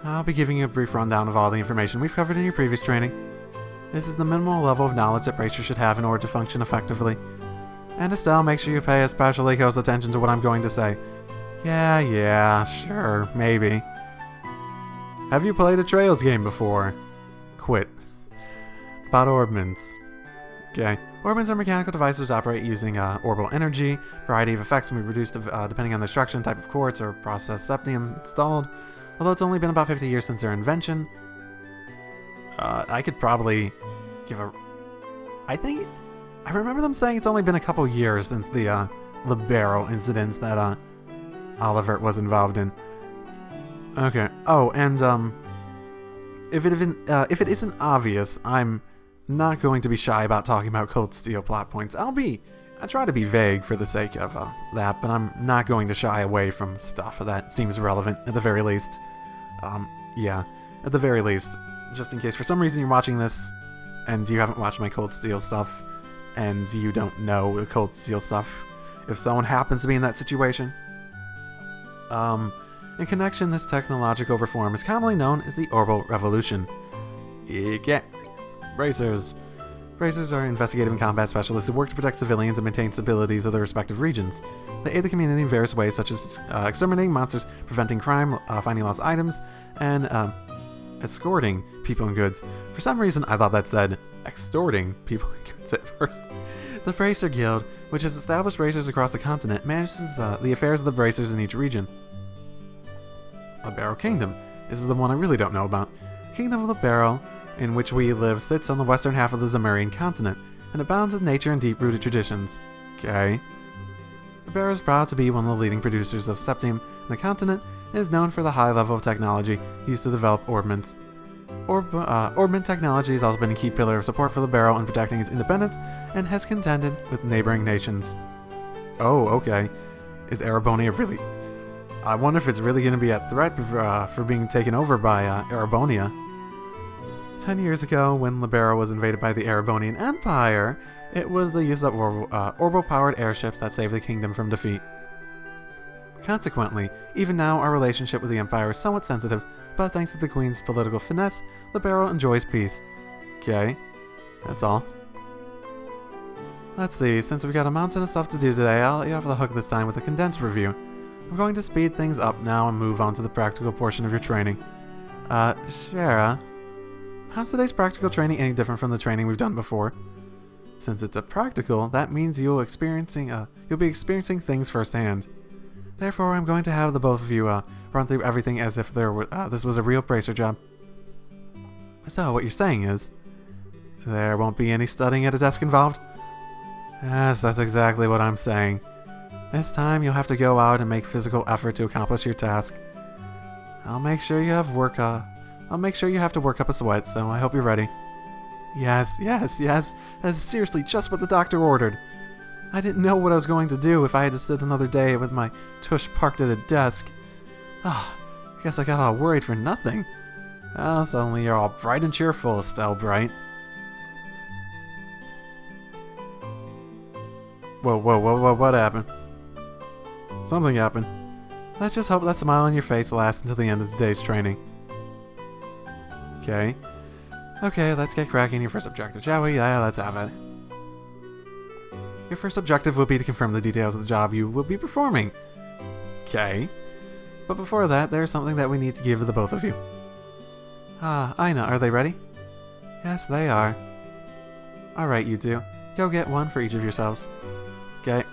I'll be giving you a brief rundown of all the information we've covered in your previous training. This is the minimal level of knowledge that Bracers should have in order to function effectively. And Estelle, make sure you pay especially close attention to what I'm going to say. Yeah, sure, maybe. Have you played a Trails game before? Quit. About Orbmans. Okay. Orbmans are mechanical devices that operate using Orbal energy. Variety of effects can be reduced depending on the structure and type of quartz or processed septium installed. Although it's only been about 50 years since their invention. I could probably give a... I remember them saying it's only been a couple years since the Libero incidents that Oliver was involved in. Okay. Oh, and if it isn't obvious, I'm not going to be shy about talking about Cold Steel plot points. I try to be vague for the sake of that, but I'm not going to shy away from stuff that seems relevant at the very least. Yeah, at the very least, just in case for some reason you're watching this and you haven't watched my Cold Steel stuff and you don't know the Cold Steel stuff, if someone happens to be in that situation. In connection, this technological reform is commonly known as the Orbal Revolution. Yeah. Bracers. Bracers are investigative and combat specialists who work to protect civilians and maintain stabilities of their respective regions. They aid the community in various ways, such as exterminating monsters, preventing crime, finding lost items, and escorting people and goods. For some reason, I thought that said extorting people and goods at first. The Bracer Guild, which has established bracers across the continent, manages the affairs of the bracers in each region. Libero Kingdom. This is the one I really don't know about. Kingdom of Libero, in which we live, sits on the western half of the Zemurian Continent, and abounds with nature and deep-rooted traditions. Okay. Libero is proud to be one of the leading producers of septium in the continent, and is known for the high level of technology used to develop Orbmans. Orbman technology has also been a key pillar of support for Libero in protecting its independence, and has contended with neighboring nations. Oh, okay. Is Erebonia really... I wonder if it's really going to be a threat for being taken over by Erebonia. 10 years ago, when Libero was invaded by the Erebonian Empire, it was the use of Orbal-powered airships that saved the kingdom from defeat. Consequently, even now our relationship with the Empire is somewhat sensitive, but thanks to the Queen's political finesse, Libero enjoys peace. Okay, that's all. Let's see, since we've got a mountain of stuff to do today, I'll let you off the hook this time with a condensed review. I'm going to speed things up now and move on to the practical portion of your training. Shara, how's today's practical training any different from the training we've done before? Since it's a practical, that means you'll be experiencing things firsthand. Therefore, I'm going to have the both of you run through everything as if this was a real bracer job. So, what you're saying is, there won't be any studying at a desk involved? Yes, that's exactly what I'm saying. This time, you'll have to go out and make physical effort to accomplish your task. I'll make sure you have to work up a sweat, so I hope you're ready. Yes. That's seriously just what the doctor ordered. I didn't know what I was going to do if I had to sit another day with my tush parked at a desk. I guess I got all worried for nothing. Oh, suddenly you're all bright and cheerful, Estelle Bright. Whoa, what happened? Something happened. Let's just hope that smile on your face lasts until the end of today's training. Okay, let's get cracking your first objective, shall we? Yeah, let's have it. Your first objective will be to confirm the details of the job you will be performing. Okay. But before that, there's something that we need to give the both of you. I know. Are they ready? Yes, they are. Alright, you two. Go get one for each of yourselves. Okay.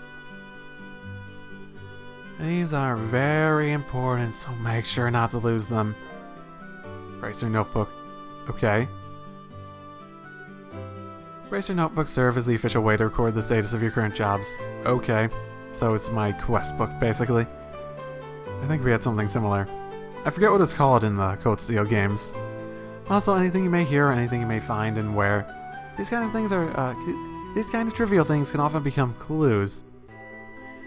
These are very important, so make sure not to lose them. Bracer notebook. Okay. Bracer notebooks serve as the official way to record the status of your current jobs. Okay. So it's my quest book, basically. I think we had something similar. I forget what it's called in the Cold Steel games. Also, anything you may hear or anything you may find and where. These kind of trivial things can often become clues.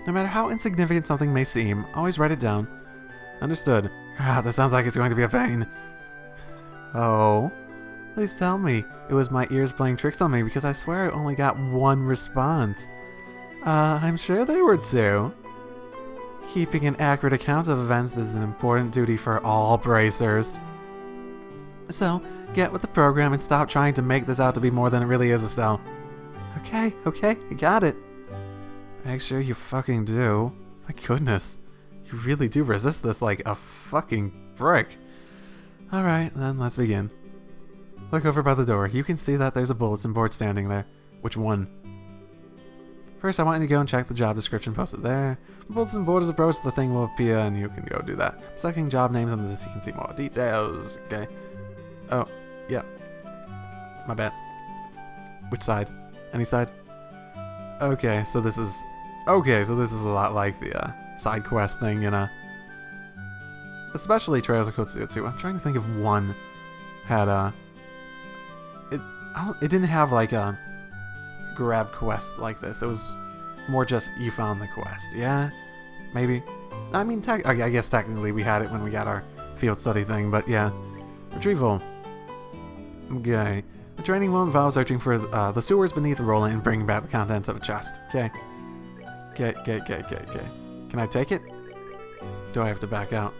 No matter how insignificant something may seem, always write it down. Understood. That sounds like it's going to be a pain. Oh? Please tell me it was my ears playing tricks on me because I swear I only got one response. I'm sure they were two. Keeping an accurate account of events is an important duty for all bracers. So, get with the program and stop trying to make this out to be more than it really is, Estelle. Okay, I got it. Make sure you fucking do. My goodness. You really do resist this like a fucking brick. Alright, then let's begin. Look over by the door. You can see that there's a bulletin board standing there. Which one? First, I want you to go and check the job description posted there. The bulletin board is approached, the thing will appear, and you can go do that. Selecting job names under this, you can see more details. Okay. Oh, yeah. My bad. Which side? Any side? Okay, so this is... Okay, so this is a lot like the side quest thing in a... Especially Trails of Cold Steel 2. I'm trying to think if one had a... It didn't have like a grab quest like this. It was more just you found the quest. Yeah? Maybe? I mean, I guess technically we had it when we got our field study thing, but yeah. Retrieval. Okay. The training will involve searching for the sewers beneath Rolent and bringing back the contents of a chest. Okay. Okay. Can I take it? Do I have to back out?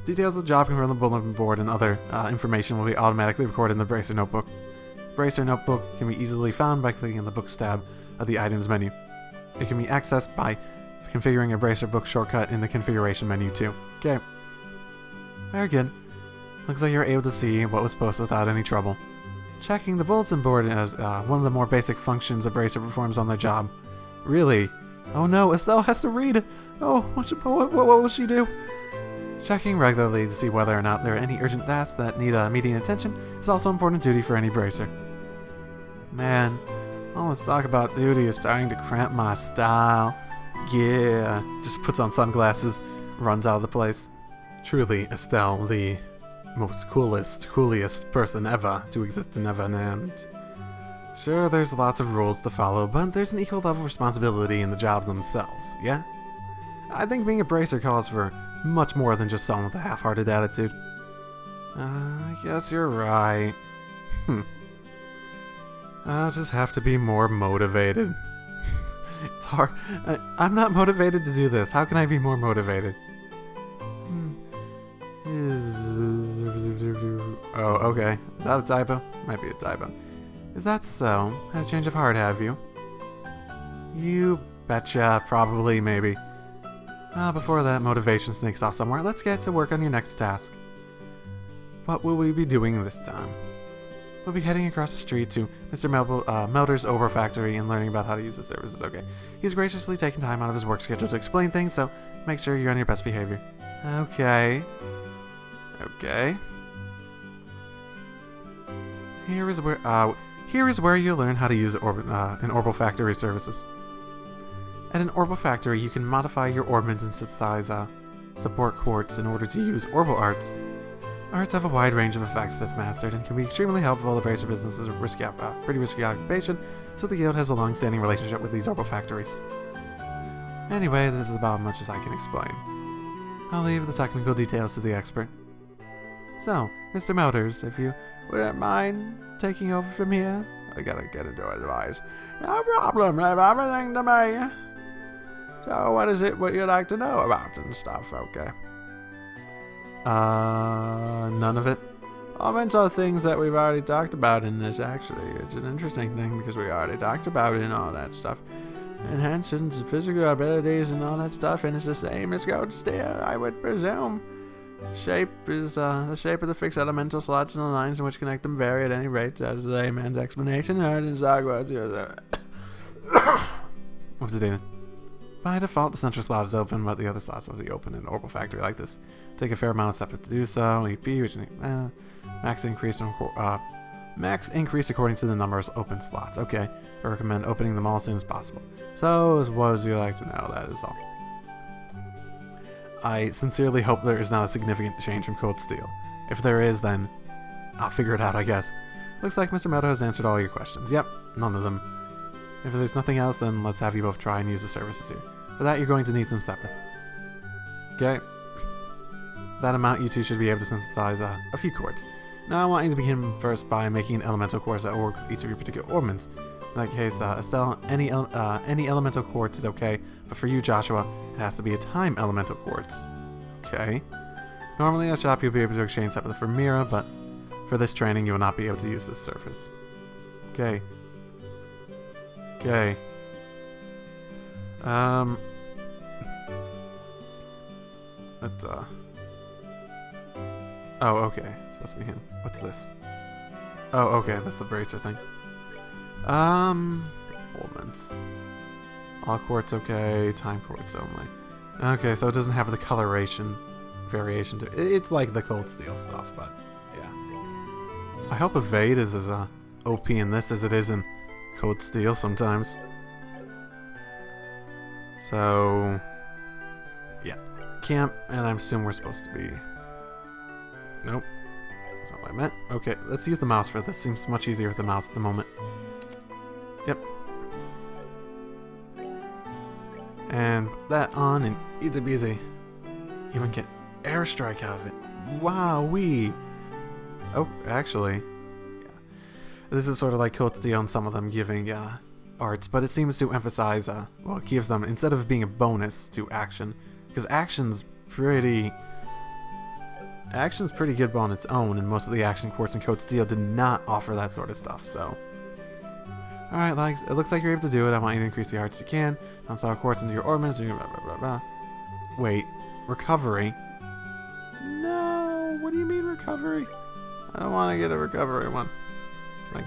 Details of the job from the bulletin board and other information will be automatically recorded in the Bracer Notebook. Bracer Notebook can be easily found by clicking on the Books tab of the Items menu. It can be accessed by configuring a Bracer Book shortcut in the Configuration menu too. Okay. Very good. Looks like you're able to see what was posted without any trouble. Checking the bulletin board is one of the more basic functions a Bracer performs on their job. Really? Oh no, Estelle has to read! Oh, what will she do? Checking regularly to see whether or not there are any urgent tasks that need immediate attention is also an important duty for any Bracer. Man, all this talk about duty is starting to cramp my style. Yeah, just puts on sunglasses, runs out of the place. Truly, Estelle, the most coolest person ever to exist in Everland. Sure, there's lots of rules to follow, but there's an equal level of responsibility in the jobs themselves, yeah? I think being a Bracer calls for much more than just someone with a half-hearted attitude. I guess you're right. I'll just have to be more motivated. It's hard. I'm not motivated to do this. How can I be more motivated? Oh, okay. Is that a typo? Might be a typo. Is that so? Had a change of heart, have you? You betcha. Probably, maybe. Before that motivation sneaks off somewhere, let's get to work on your next task. What will we be doing this time? We'll be heading across the street to Mr. Melder's Orbal factory and learning about how to use the services, okay? He's graciously taken time out of his work schedule to explain things, so make sure you're on your best behavior. Okay. Okay. Here is where you'll learn how to use an Orbal factory services. At an Orbal factory, you can modify your orbments and synthesize support quartz in order to use Orbal arts. Arts have a wide range of effects if mastered and can be extremely helpful. The Bracer business is a pretty risky occupation, so the guild has a long-standing relationship with these Orbal factories. Anyway, this is about as much as I can explain. I'll leave the technical details to the expert. So, Mr. Melders, if you wouldn't mind taking over from here, I gotta get into advice. No problem, leave everything to me. So, what is it what you'd like to know about and stuff, okay? None of it. Comments are things that we've already talked about in this, actually. It's an interesting thing because we already talked about it and all that stuff. Enhances physical abilities and all that stuff, and it's the same as Gold Steel, I would presume. Shape is, the shape of the fixed elemental slots and the lines in which connect them vary at any rate, as the layman's explanation heard in Zagwords. What's it doing? By default, the central slot is open, but the other slots will be open in an Orbal factory like this. Take a fair amount of steps to do so. EP, which max increase according to the number of open slots. Okay, I recommend opening them all as soon as possible. So, what would you like to know? That is all. I sincerely hope there is not a significant change from Cold Steel. If there is, then I'll figure it out, I guess. Looks like Mr. Meadow has answered all your questions. Yep, none of them. If there's nothing else, then let's have you both try and use the services here. For that, you're going to need some Sepith. Okay. That amount, you two should be able to synthesize a few quartz. Now I want you to begin first by making an elemental quartz that will work with each of your particular orbments. In that case, Estelle, any elemental quartz is okay, but for you, Joshua, it has to be a time elemental quartz. Okay. Normally at a shop you'll be able to exchange Sepith for Mira, but for this training you will not be able to use this surface. Okay. Okay. Oh, okay. It's supposed to be him. What's this? Oh, okay. That's the bracer thing. Elements. All quartz okay. Time quartz only. Okay, so it doesn't have the coloration variation to it. It's like the cold steel stuff, but yeah. I hope evade is as OP in this as it is in cold steel sometimes. So yeah, camp, and I assume we're supposed to be. Nope, that's not what I meant. Okay, let's use the mouse for this. Seems much easier with the mouse at the moment. Yep. And put that on, and easy peasy. Even get airstrike out of it. Wowee! Oh, actually, yeah. This is sort of like Cold Steel and some of them giving arts, but it seems to emphasize, well, it gives them, instead of being a bonus to action, because action's pretty good on its own, and most of the action quartz and Cold Steel did not offer that sort of stuff, so. Alright, like, it looks like you're able to do it. I want you to increase the arts you can. Install quartz into your orbits. Blah, blah, blah, blah. Wait, recovery? No, what do you mean recovery? I don't want to get a recovery one. I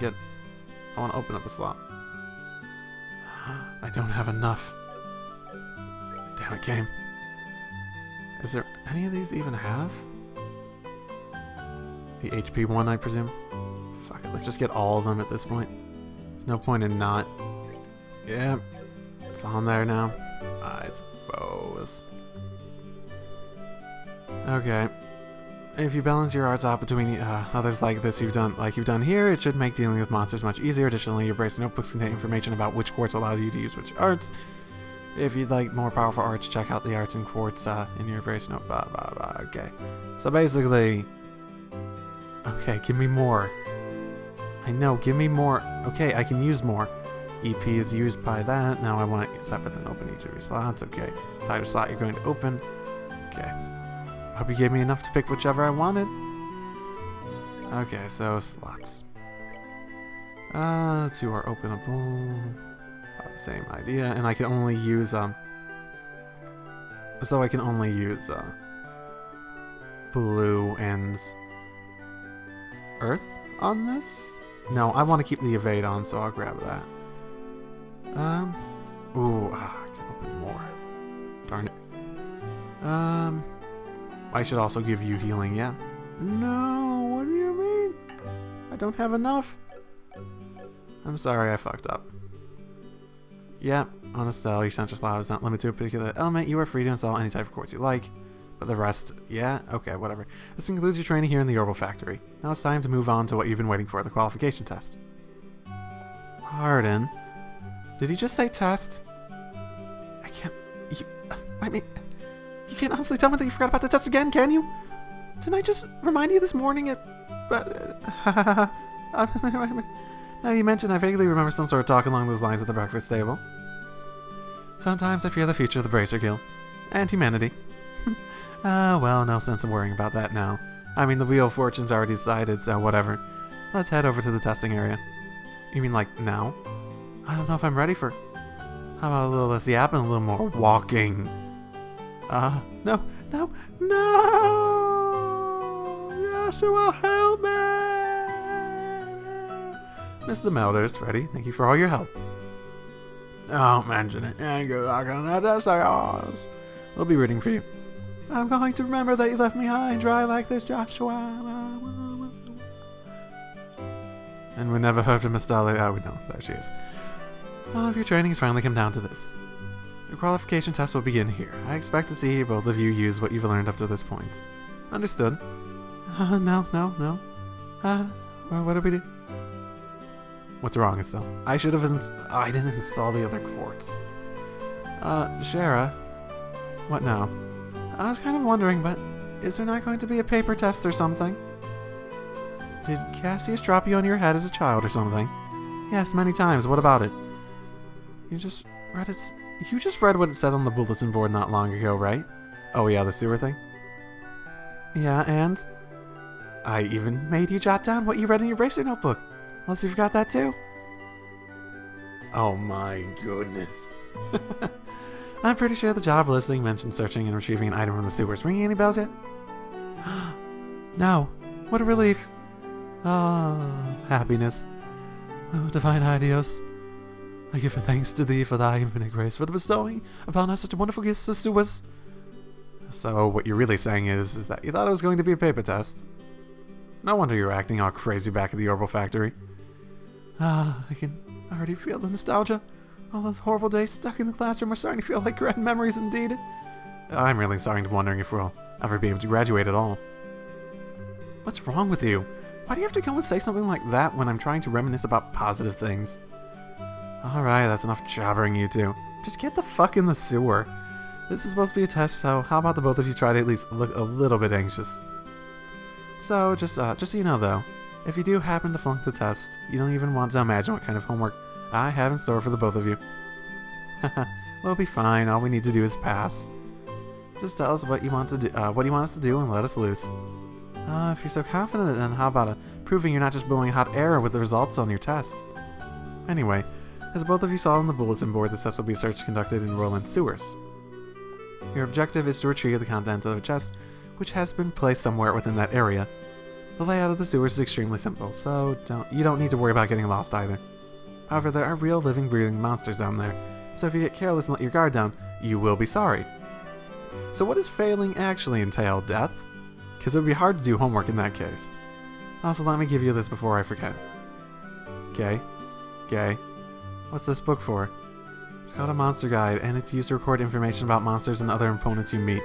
want to open up a slot. I don't have enough. Damn it, game. Is there any of these even have? The HP one, I presume? Fuck it, let's just get all of them at this point. There's no point in not. Yep, it's on there now. I suppose. Okay. If you balance your arts out between others like this you've done here, it should make dealing with monsters much easier. Additionally, your bracer notebooks contain information about which quartz allows you to use which arts. If you'd like more powerful arts, check out the arts and quartz in your bracer note. Blah blah blah. Okay. So basically, okay, give me more. I know, give me more. Okay, I can use more. EP is used by that. Now I want to separate and open each of your slots. Okay. Side of slot you're going to open. Okay. Hope you gave me enough to pick whichever I wanted. Okay, so slots. 2 are openable. About the same idea, and I can only use so I can only use blue and earth on this. No, I want to keep the evade on, so I'll grab that. Ooh, I can open more. Darn it. I should also give you healing, yeah? No, what do you mean? I don't have enough. I'm sorry, I fucked up. Yeah, on Estelle, your sensor slot is not limited to a particular element. You are free to install any type of quartz you like. But the rest, yeah? Okay, whatever. This concludes your training here in the Orbal factory. Now it's time to move on to what you've been waiting for, the qualification test. Pardon? Did he just say test? I can't... You can't honestly tell me that you forgot about the test again, can you? Didn't I just remind you this morning at... Now you mentioned, I vaguely remember some sort of talk along those lines at the breakfast table. Sometimes I fear the future of the Bracer Guild. And humanity. Well, no sense in worrying about that now. I mean, the Wheel of Fortune's already decided, so whatever. Let's head over to the testing area. You mean like now? I don't know if I'm ready for... How about a little less yapping and a little more walking? No! Yasuo, help me! Mr. Melders, Freddy, thank you for all your help. Don't mention it. We'll be rooting for you. I'm going to remember that you left me high and dry like this, Joshua. And we never heard from Miss Dolly. Oh, we know. There she is. All of your training has finally come down to this. Your qualification test will begin here. I expect to see both of you use what you've learned up to this point. Understood? No. What do we do? What's wrong, Estelle? I should have I didn't install the other quartz. Shara? What now? I was kind of wondering, but is there not going to be a paper test or something? Did Cassius drop you on your head as a child or something? Yes, many times. What about it? You just read what it said on the bulletin board not long ago, right? Oh yeah, the sewer thing? Yeah, and? I even made you jot down what you read in your bracer notebook. Unless you forgot that too. Oh my goodness. I'm pretty sure the job listing mentioned searching and retrieving an item from the sewers. Ringing any bells yet? No. What a relief. Ah, happiness. Oh, divine Idios. I give thanks to thee for thy infinite grace, for the bestowing upon us such wonderful gifts as to us. So what you're really saying is that you thought it was going to be a paper test. No wonder you were acting all crazy back at the Orbal factory. Ah, I can already feel the nostalgia. All those horrible days stuck in the classroom are starting to feel like grand memories indeed. I'm really starting to wondering if we'll ever be able to graduate at all. What's wrong with you? Why do you have to go and say something like that when I'm trying to reminisce about positive things? Alright, that's enough jabbering, you two. Just get the fuck in the sewer. This is supposed to be a test, so how about the both of you try to at least look a little bit anxious? So, just so you know though, if you do happen to flunk the test, you don't even want to imagine what kind of homework I have in store for the both of you. Haha, we'll be fine. All we need to do is pass. Just tell us what you want to do, what you want us to do, and let us loose. If you're so confident, then how about proving you're not just blowing hot air with the results on your test? Anyway, as both of you saw on the bulletin board, the test will be a search conducted in Rolent sewers. Your objective is to retrieve the contents of a chest, which has been placed somewhere within that area. The layout of the sewers is extremely simple, so you don't need to worry about getting lost either. However, there are real living, breathing monsters down there, so if you get careless and let your guard down, you will be sorry. So what does failing actually entail, Death? Because it would be hard to do homework in that case. Also, let me give you this before I forget. Okay. What's this book for? It's called a monster guide, and it's used to record information about monsters and other opponents you meet.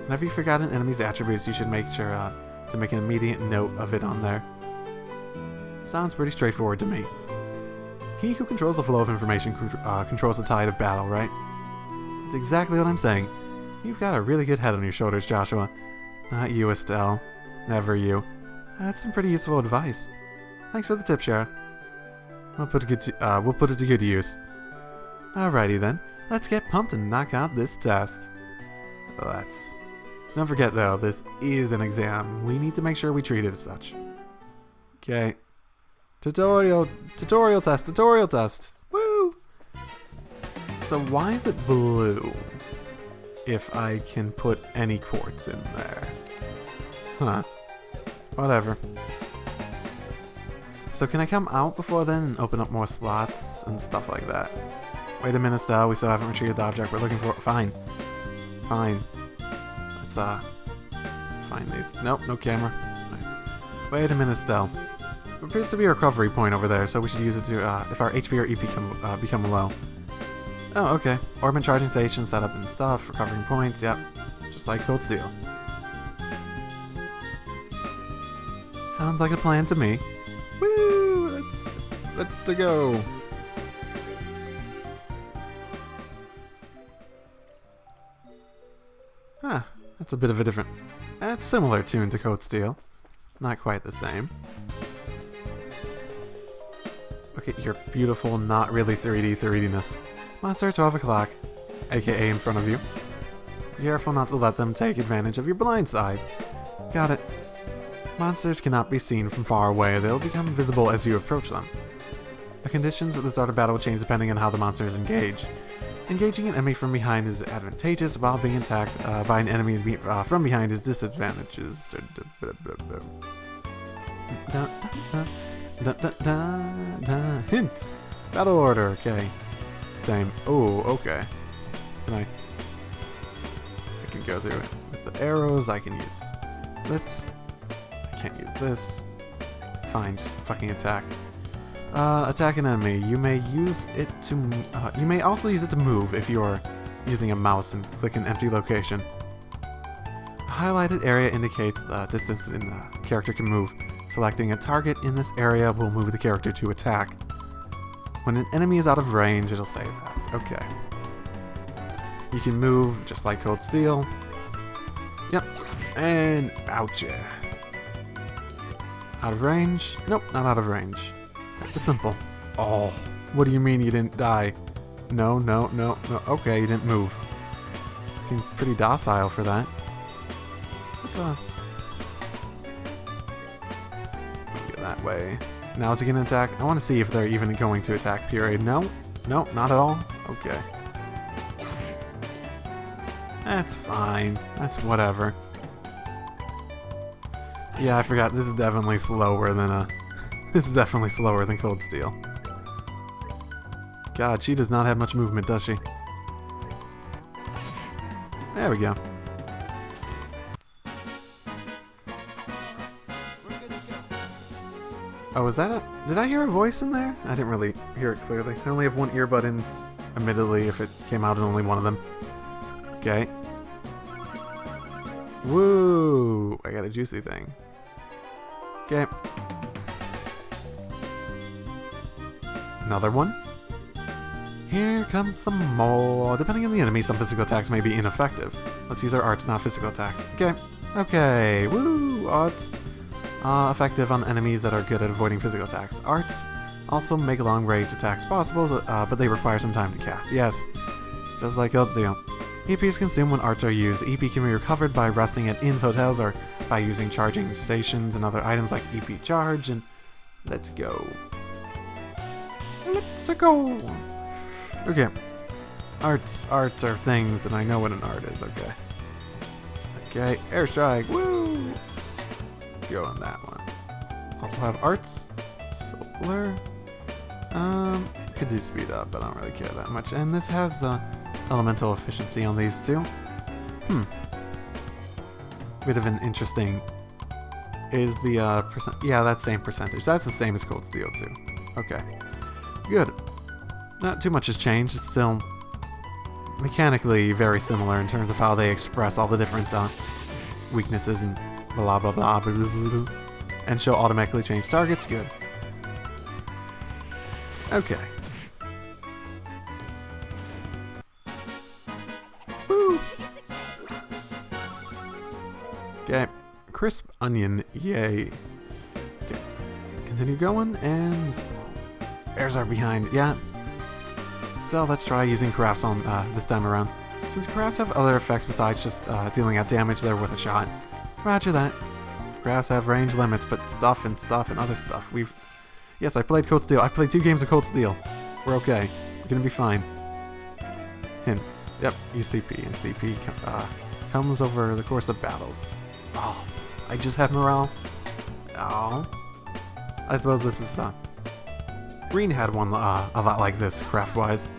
Whenever you forgot an enemy's attributes, you should make sure to make an immediate note of it on there. Sounds pretty straightforward to me. He who controls the flow of information controls the tide of battle, right? That's exactly what I'm saying. You've got a really good head on your shoulders, Joshua. Not you, Estelle. Never you. That's some pretty useful advice. Thanks for the tip, Shara. We'll put it to good use. Alrighty then, let's get pumped and knock out this test. Don't forget though, this is an exam. We need to make sure we treat it as such. Okay. Tutorial test. Woo! So why is it blue if I can put any quartz in there? Huh. Whatever. So can I come out before then and open up more slots and stuff like that? Wait a minute, Stella. We still haven't retrieved the object we're looking for. Fine. Let's find these. Nope, no camera. Right. Wait a minute, Stella. There appears to be a recovery point over there, so we should use it to if our HP or EP become low. Oh, okay. Orban charging station set up and stuff. Recovering points. Yep. Just like Cold Steel. Sounds like a plan to me. Woo! Let's go. Huh, that's a bit of a different... That's similar tune to Coat Steel. Not quite the same. Look at your beautiful, not really 3D-ness. Monster 12 o'clock, aka in front of you. Be careful not to let them take advantage of your blind side. Got it. Monsters cannot be seen from far away. They'll become visible as you approach them. The conditions at the start of battle will change depending on how the monster is engaged. Engaging an enemy from behind is advantageous, while being attacked by an enemy from behind is disadvantageous. Hints! Battle order, okay. Same. Oh, okay. I can go through it. With the arrows, I can use this. I can't use this. Fine, just fucking attack. Attack an enemy. You may use it to. You may also use it to move if you're using a mouse and click an empty location. A highlighted area indicates the distance in the character can move. Selecting a target in this area will move the character to attack. When an enemy is out of range, it'll say that. Okay. You can move just like Cold Steel. Yep. And ouch. Out of range? Nope, not out of range. It's simple. Oh, what do you mean you didn't die? No. Okay, you didn't move. Seemed pretty docile for that. Let's go that way. Now is he gonna attack? I want to see if they're even going to attack, period. No, not at all. Okay. That's fine. That's whatever. Yeah, I forgot. This is definitely slower than this is definitely slower than Cold Steel. God, she does not have much movement, does she? There we go. Oh, was that a... Did I hear a voice in there? I didn't really hear it clearly. I only have one earbud in, admittedly, if it came out in only one of them. Okay. Woo! I got a juicy thing. Okay. Another one. Here comes some more. Depending on the enemy, some physical attacks may be ineffective. Let's use our arts, not physical attacks. Okay. Okay. Woo! Arts. Effective on enemies that are good at avoiding physical attacks. Arts also make long-range attacks possible, but they require some time to cast. Yes, just like Cold Steel. EP is consumed when arts are used. EP can be recovered by resting at inns, hotels, or by using charging stations and other items like EP charge. And let's go. Let's go. Okay. Arts are things, and I know what an art is. Okay. Okay. Airstrike. Woo! Go on that one. Also have arts. Solar. Could do speed up, but I don't really care that much. And this has elemental efficiency on these two. Bit of an interesting. Is the percent? Yeah, that same percentage. That's the same as Cold Steel too. Okay. Good. Not too much has changed. It's still mechanically very similar in terms of how they express all the different weaknesses and blah blah blah, blah, blah, blah, blah. And she'll automatically change targets. Good. Okay. Woo! Okay. Crisp onion. Yay. Okay. Continue going, and airs are behind. Yeah. So let's try using crafts on this time around. Since crafts have other effects besides just dealing out damage, they're worth a shot. Roger that. Crafts have range limits, but stuff and other stuff. Yes, I played Cold Steel. I played 2 games of Cold Steel. We're okay. We're gonna be fine. Hints. Yep, UCP. And CP comes over the course of battles. Oh, I just have morale. Oh. I suppose this is, Green had one a lot like this, craft-wise.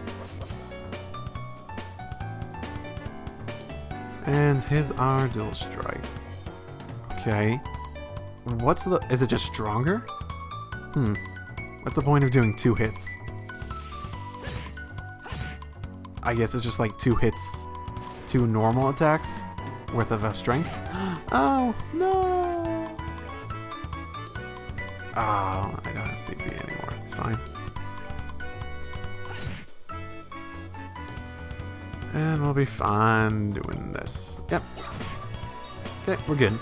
And his are dual strike. Okay. Is it just stronger? What's the point of doing 2 hits? I guess it's just like 2 hits, 2 normal attacks worth of strength. Oh, no! Oh, I don't have CP anymore. It's fine. And we'll be fine doing this. Yep. Okay, we're good.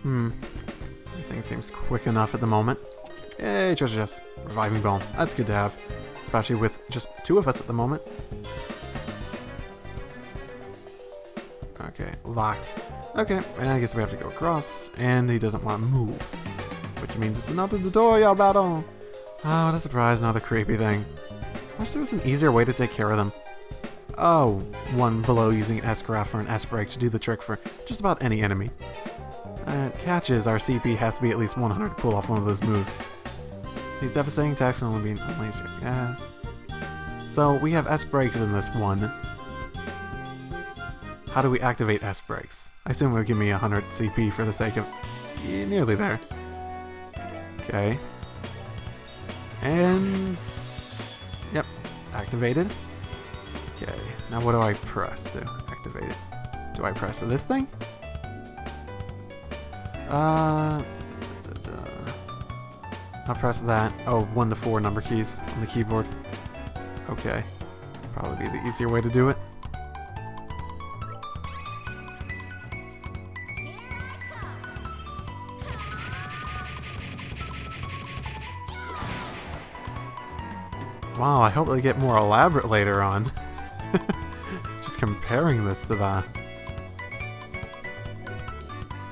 Everything seems quick enough at the moment. Yay, treasure chest. Reviving bone. That's good to have. Especially with just 2 of us at the moment. Okay, locked. Okay, and I guess we have to go across. And he doesn't want to move. Which means it's another tutorial battle. Oh, what a surprise, another creepy thing. I wish there was an easier way to take care of them. Oh, one below using an S-craft or an S-break to do the trick for just about any enemy. Catch is our CP has to be at least 100 to pull off one of those moves. These devastating attacks can only be unleashed. Yeah. So we have S-breaks in this one. How do we activate S-breaks? I assume it would give me 100 CP for the sake of... Yeah, nearly there. Okay. And... Yep. Activated. Okay. Now what do I press to activate it? Do I press this thing? I'll press that. Oh, 1 to 4 number keys on the keyboard. Okay. Probably be the easier way to do it. Wow, I hope they get more elaborate later on. Just comparing this to the...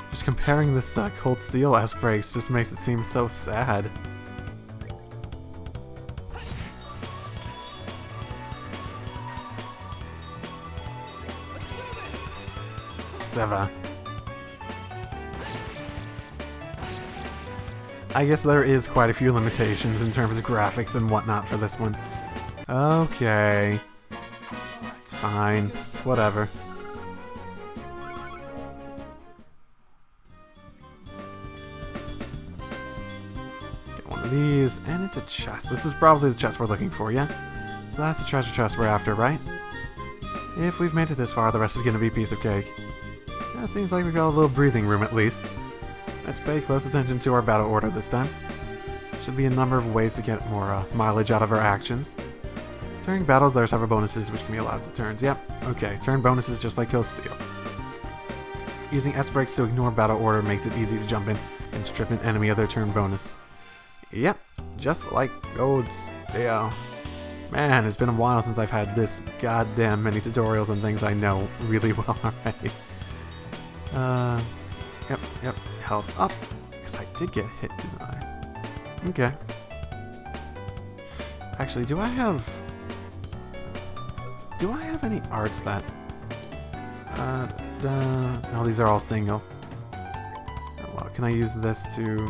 Just comparing this to Cold Steel S-breaks just makes it seem so sad. worst ever. I guess there is quite a few limitations in terms of graphics and whatnot for this one. Okay. It's fine. It's whatever. Get one of these, and it's a chest. This is probably the chest we're looking for, yeah? So that's the treasure chest we're after, right? If we've made it this far, the rest is going to be a piece of cake. Yeah, seems like we've got a little breathing room at least. Let's pay close attention to our battle order this time. Should be a number of ways to get more mileage out of our actions. During battles, there are several bonuses which can be allowed to turns. Yep, okay, turn bonuses just like Code Steel. Using S-Breaks to ignore battle order makes it easy to jump in and strip an enemy of their turn bonus. Yep, just like Code Steel. Man, it's been a while since I've had this goddamn many tutorials and things I know really well already. Yep, health up, because I did get hit, didn't I? Okay. Actually, do I have any arts that... no, these are all single. Oh, well, can I use this to...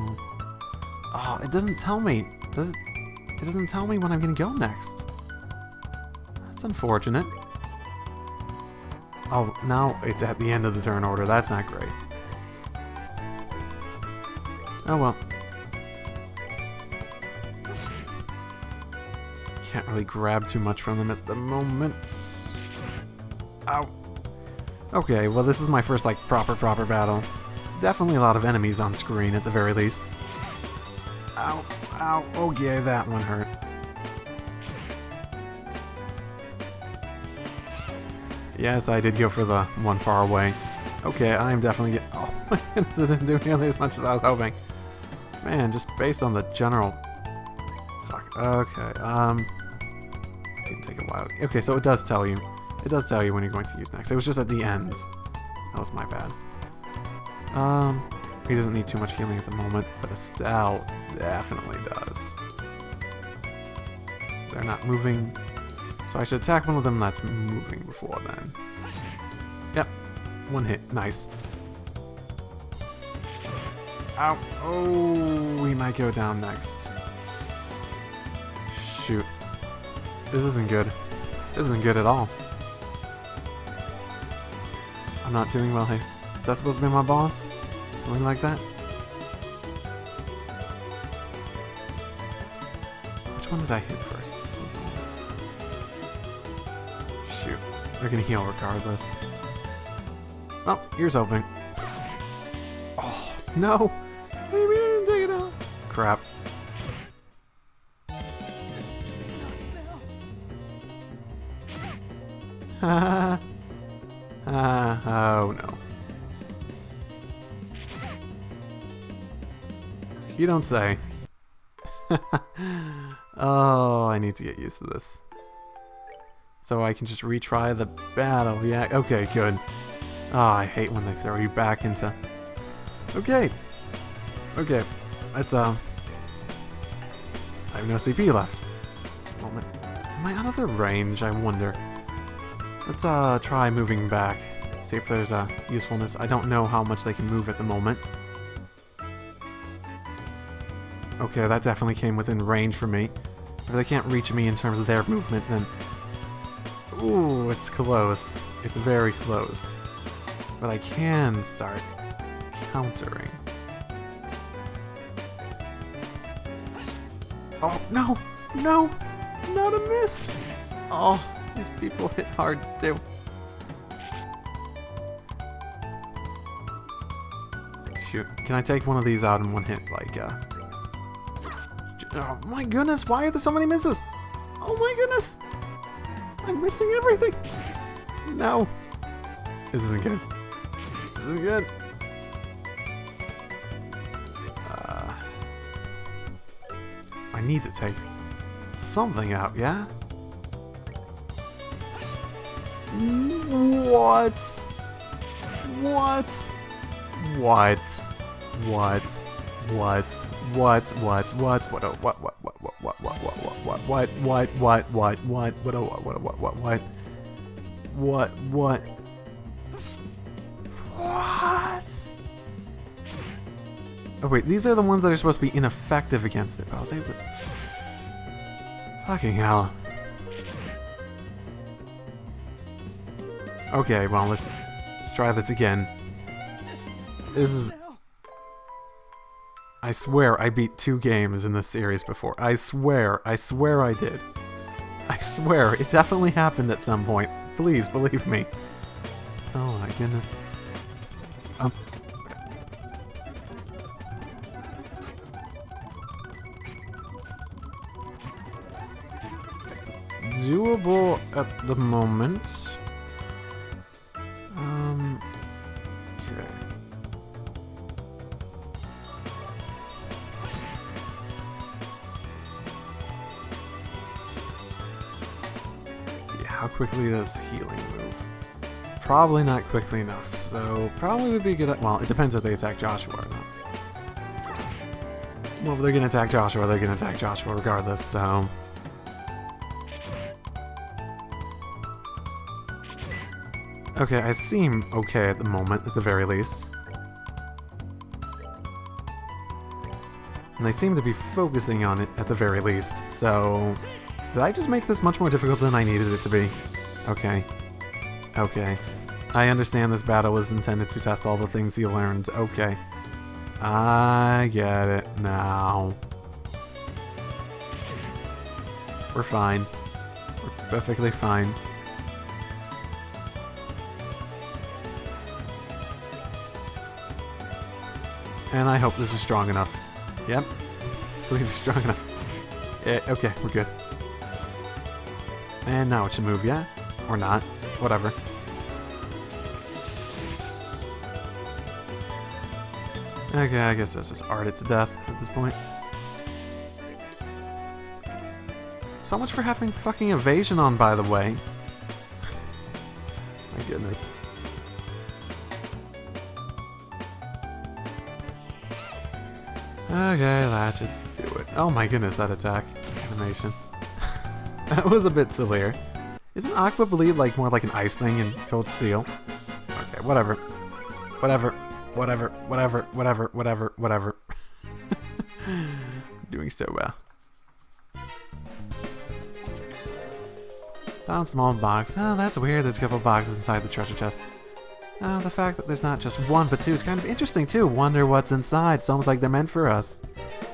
Oh, it doesn't tell me. It doesn't tell me when I'm gonna go next. That's unfortunate. Oh, now it's at the end of the turn order. That's not great. Oh well. Can't really grab too much from them at the moment. Ow. Okay, well this is my first like proper battle. Definitely a lot of enemies on screen at the very least. Ow, ow, okay, that one hurt. Yes, I did go for the one far away. Okay, I'm definitely getting... Oh my goodness, it didn't do nearly as much as I was hoping. Man, just based on the general... Fuck, okay, didn't take a while. Okay, so it does tell you. It does tell you when you're going to use next. It was just at the end. That was my bad. He doesn't need too much healing at the moment, but Estelle definitely does. They're not moving, so I should attack one of them that's moving before then. Yep, one hit, nice. Ow, oh, we might go down next. Shoot. This isn't good. This isn't good at all. I'm not doing well here. Is that supposed to be my boss? Something like that? Which one did I hit first? This was the one. Shoot. They're gonna heal regardless. Oh, here's hoping. Oh, no! Maybe I didn't take it out. Crap. Oh no. You don't say. Oh, I need to get used to this. So I can just retry the battle. Yeah, okay, good. Oh, I hate when they throw you back into... Okay. Okay. Let's, I have no CP left. Moment. Am I out of the range, I wonder? Let's, try moving back. See if there's a usefulness. I don't know how much they can move at the moment. Okay, that definitely came within range for me. If they can't reach me in terms of their movement, then... Ooh, it's close. It's very close. But I can start countering. Oh, no! No! Not a miss! Oh, these people hit hard too. Shoot, can I take one of these out in one hit? Like, oh my goodness, why are there so many misses? Oh my goodness! I'm missing everything! No. This isn't good. This isn't good. I need to take something out, yeah? What? What? What? What? What? What? What? Oh wait, these are the ones that are supposed to be ineffective against it. I was able to... Fucking hell. Okay, well, let's try this again. This is... I swear I beat 2 games in this series before. I swear I did. I swear, it definitely happened at some point. Please, believe me. Oh my goodness. It's doable at the moment. Okay. How quickly does healing move? Probably not quickly enough, so probably would be good at... Well, it depends if they attack Joshua or not. Well, if they're gonna attack Joshua, they're gonna attack Joshua regardless, so... Okay, I seem okay at the moment, at the very least. And they seem to be focusing on it at the very least, so... Did I just make this much more difficult than I needed it to be? Okay. Okay. I understand this battle was intended to test all the things you learned. Okay. I get it now. We're fine. We're perfectly fine. And I hope this is strong enough. Yep. Please be strong enough. Yeah, okay, we're good. And now it should move, yeah? Or not. Whatever. Okay, I guess that's just art it to death at this point. So much for having fucking evasion on, by the way. My goodness. Okay, that should do it. Oh my goodness, that attack animation. That was a bit sillier. Isn't Aqua Bleed like more like an ice thing in Cold Steel? Okay, whatever. Whatever. Whatever. Whatever. Whatever. Whatever. Whatever. Doing so well. Found small box. Oh, that's weird. There's a couple boxes inside the treasure chest. The fact that there's not just one but 2 is kind of interesting too. Wonder what's inside. It's almost like they're meant for us.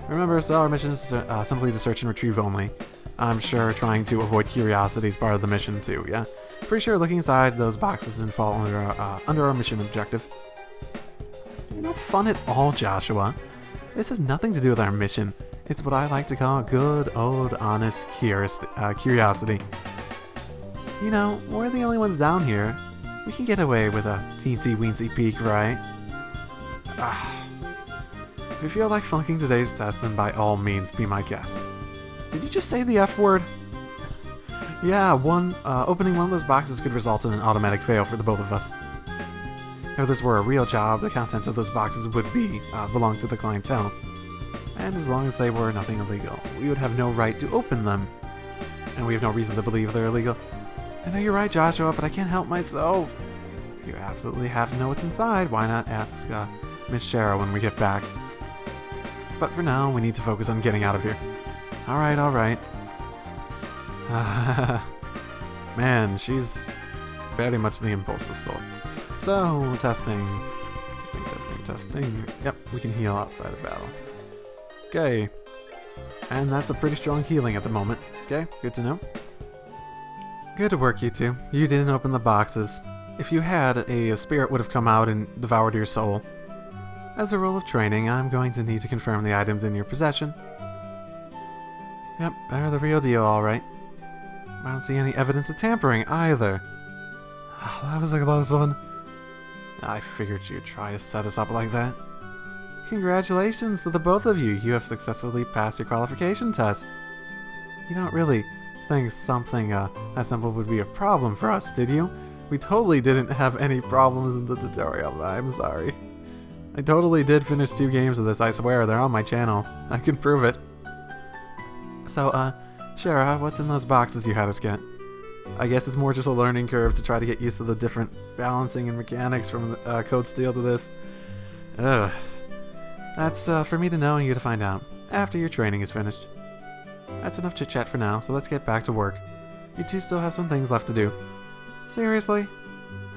Remember, so our mission is simply to search and retrieve only. I'm sure trying to avoid curiosity is part of the mission too, yeah? Pretty sure looking inside those boxes doesn't fall under our mission objective. You're no fun at all, Joshua. This has nothing to do with our mission. It's what I like to call good, old, honest curiosity. You know, we're the only ones down here. We can get away with a teensy-weensy peek, right? If you feel like flunking today's test, then by all means be my guest. Did you just say the F word? Yeah, opening one of those boxes could result in an automatic fail for the both of us. If this were a real job, the contents of those boxes would belong to the clientele. And as long as they were nothing illegal, we would have no right to open them. And we have no reason to believe they're illegal. I know you're right, Joshua, but I can't help myself. If you absolutely have to know what's inside, why not ask Miss Shara when we get back? But for now, we need to focus on getting out of here. Alright, alright. Man, she's very much the impulse of sorts. So, testing. Yep, we can heal outside of battle. Okay. And that's a pretty strong healing at the moment. Okay, good to know. Good work, you two. You didn't open the boxes. If you had, a spirit would have come out and devoured your soul. As a rule of training, I'm going to need to confirm the items in your possession. Yep, they're the real deal, alright. I don't see any evidence of tampering, either. Oh, that was a close one. I figured you'd try to set us up like that. Congratulations to the both of you. You have successfully passed your qualification test. You don't really think something that simple would be a problem for us, did you? We totally didn't have any problems in the tutorial. I'm sorry. I totally did finish 2 games of this, I swear. They're on my channel. I can prove it. So, Shara, what's in those boxes you had us get? I guess it's more just a learning curve to try to get used to the different balancing and mechanics from Code Steel to this. Ugh. That's for me to know and you to find out after your training is finished. That's enough chit-chat for now, so let's get back to work. You two still have some things left to do. Seriously?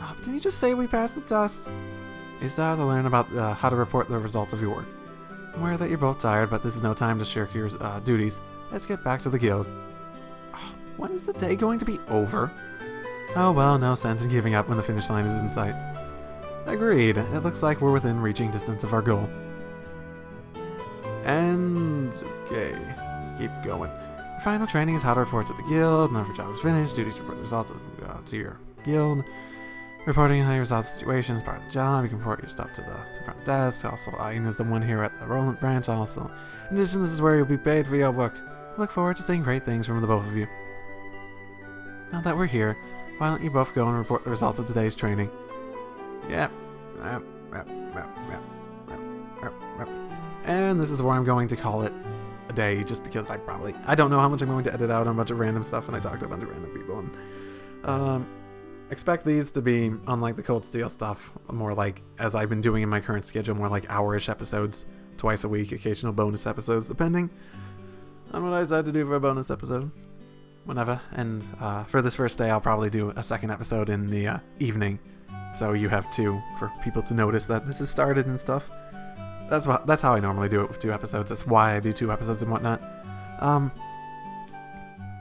Oh, didn't you just say we passed the test? You still have to learn about how to report the results of your work. I'm aware that you're both tired, but this is no time to shirk your duties. Let's get back to the guild. Oh, when is the day going to be over? Oh well, no sense in giving up when the finish line is in sight. Agreed. It looks like we're within reaching distance of our goal. And okay, keep going. Your final training is how to report to the guild. When your job is finished, duties report the results to your guild. Reporting how your results situations part of the job. You can report your stuff to the front desk. Also, Ian is the one here at the Rolent branch. Also, in addition, this is where you'll be paid for your work. I look forward to seeing great things from the both of you. Now that we're here, why don't you both go and report the results of today's training? Yep. And this is where I'm going to call it a day, just because I don't know how much I'm going to edit out on a bunch of random stuff, and I talked to a bunch of random people. And, expect these to be, unlike the Cold Steel stuff, more like, as I've been doing in my current schedule, more like hour-ish episodes, twice a week, occasional bonus episodes, depending on what I decide to do for a bonus episode. Whenever. And for this first day, I'll probably do a second episode in the evening, so you have two for people to notice that this has started and stuff. That's how I normally do it with 2 episodes. That's why I do 2 episodes and whatnot.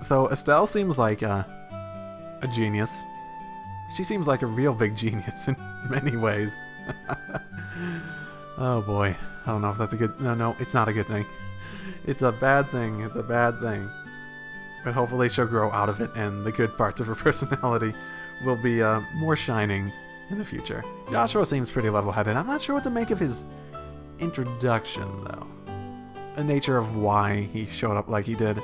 So Estelle seems like a genius. She seems like a real big genius in many ways. Oh boy. I don't know if that's a good... No, it's not a good thing. It's a bad thing. It's a bad thing. But hopefully she'll grow out of it, and the good parts of her personality will be more shining in the future. Joshua seems pretty level-headed. I'm not sure what to make of his introduction, though. The nature of why he showed up like he did.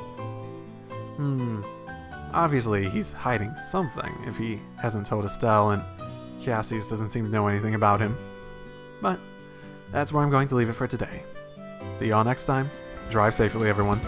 Obviously, he's hiding something if he hasn't told Estelle, and Cassius doesn't seem to know anything about him. But that's where I'm going to leave it for today. See y'all next time. Drive safely, everyone.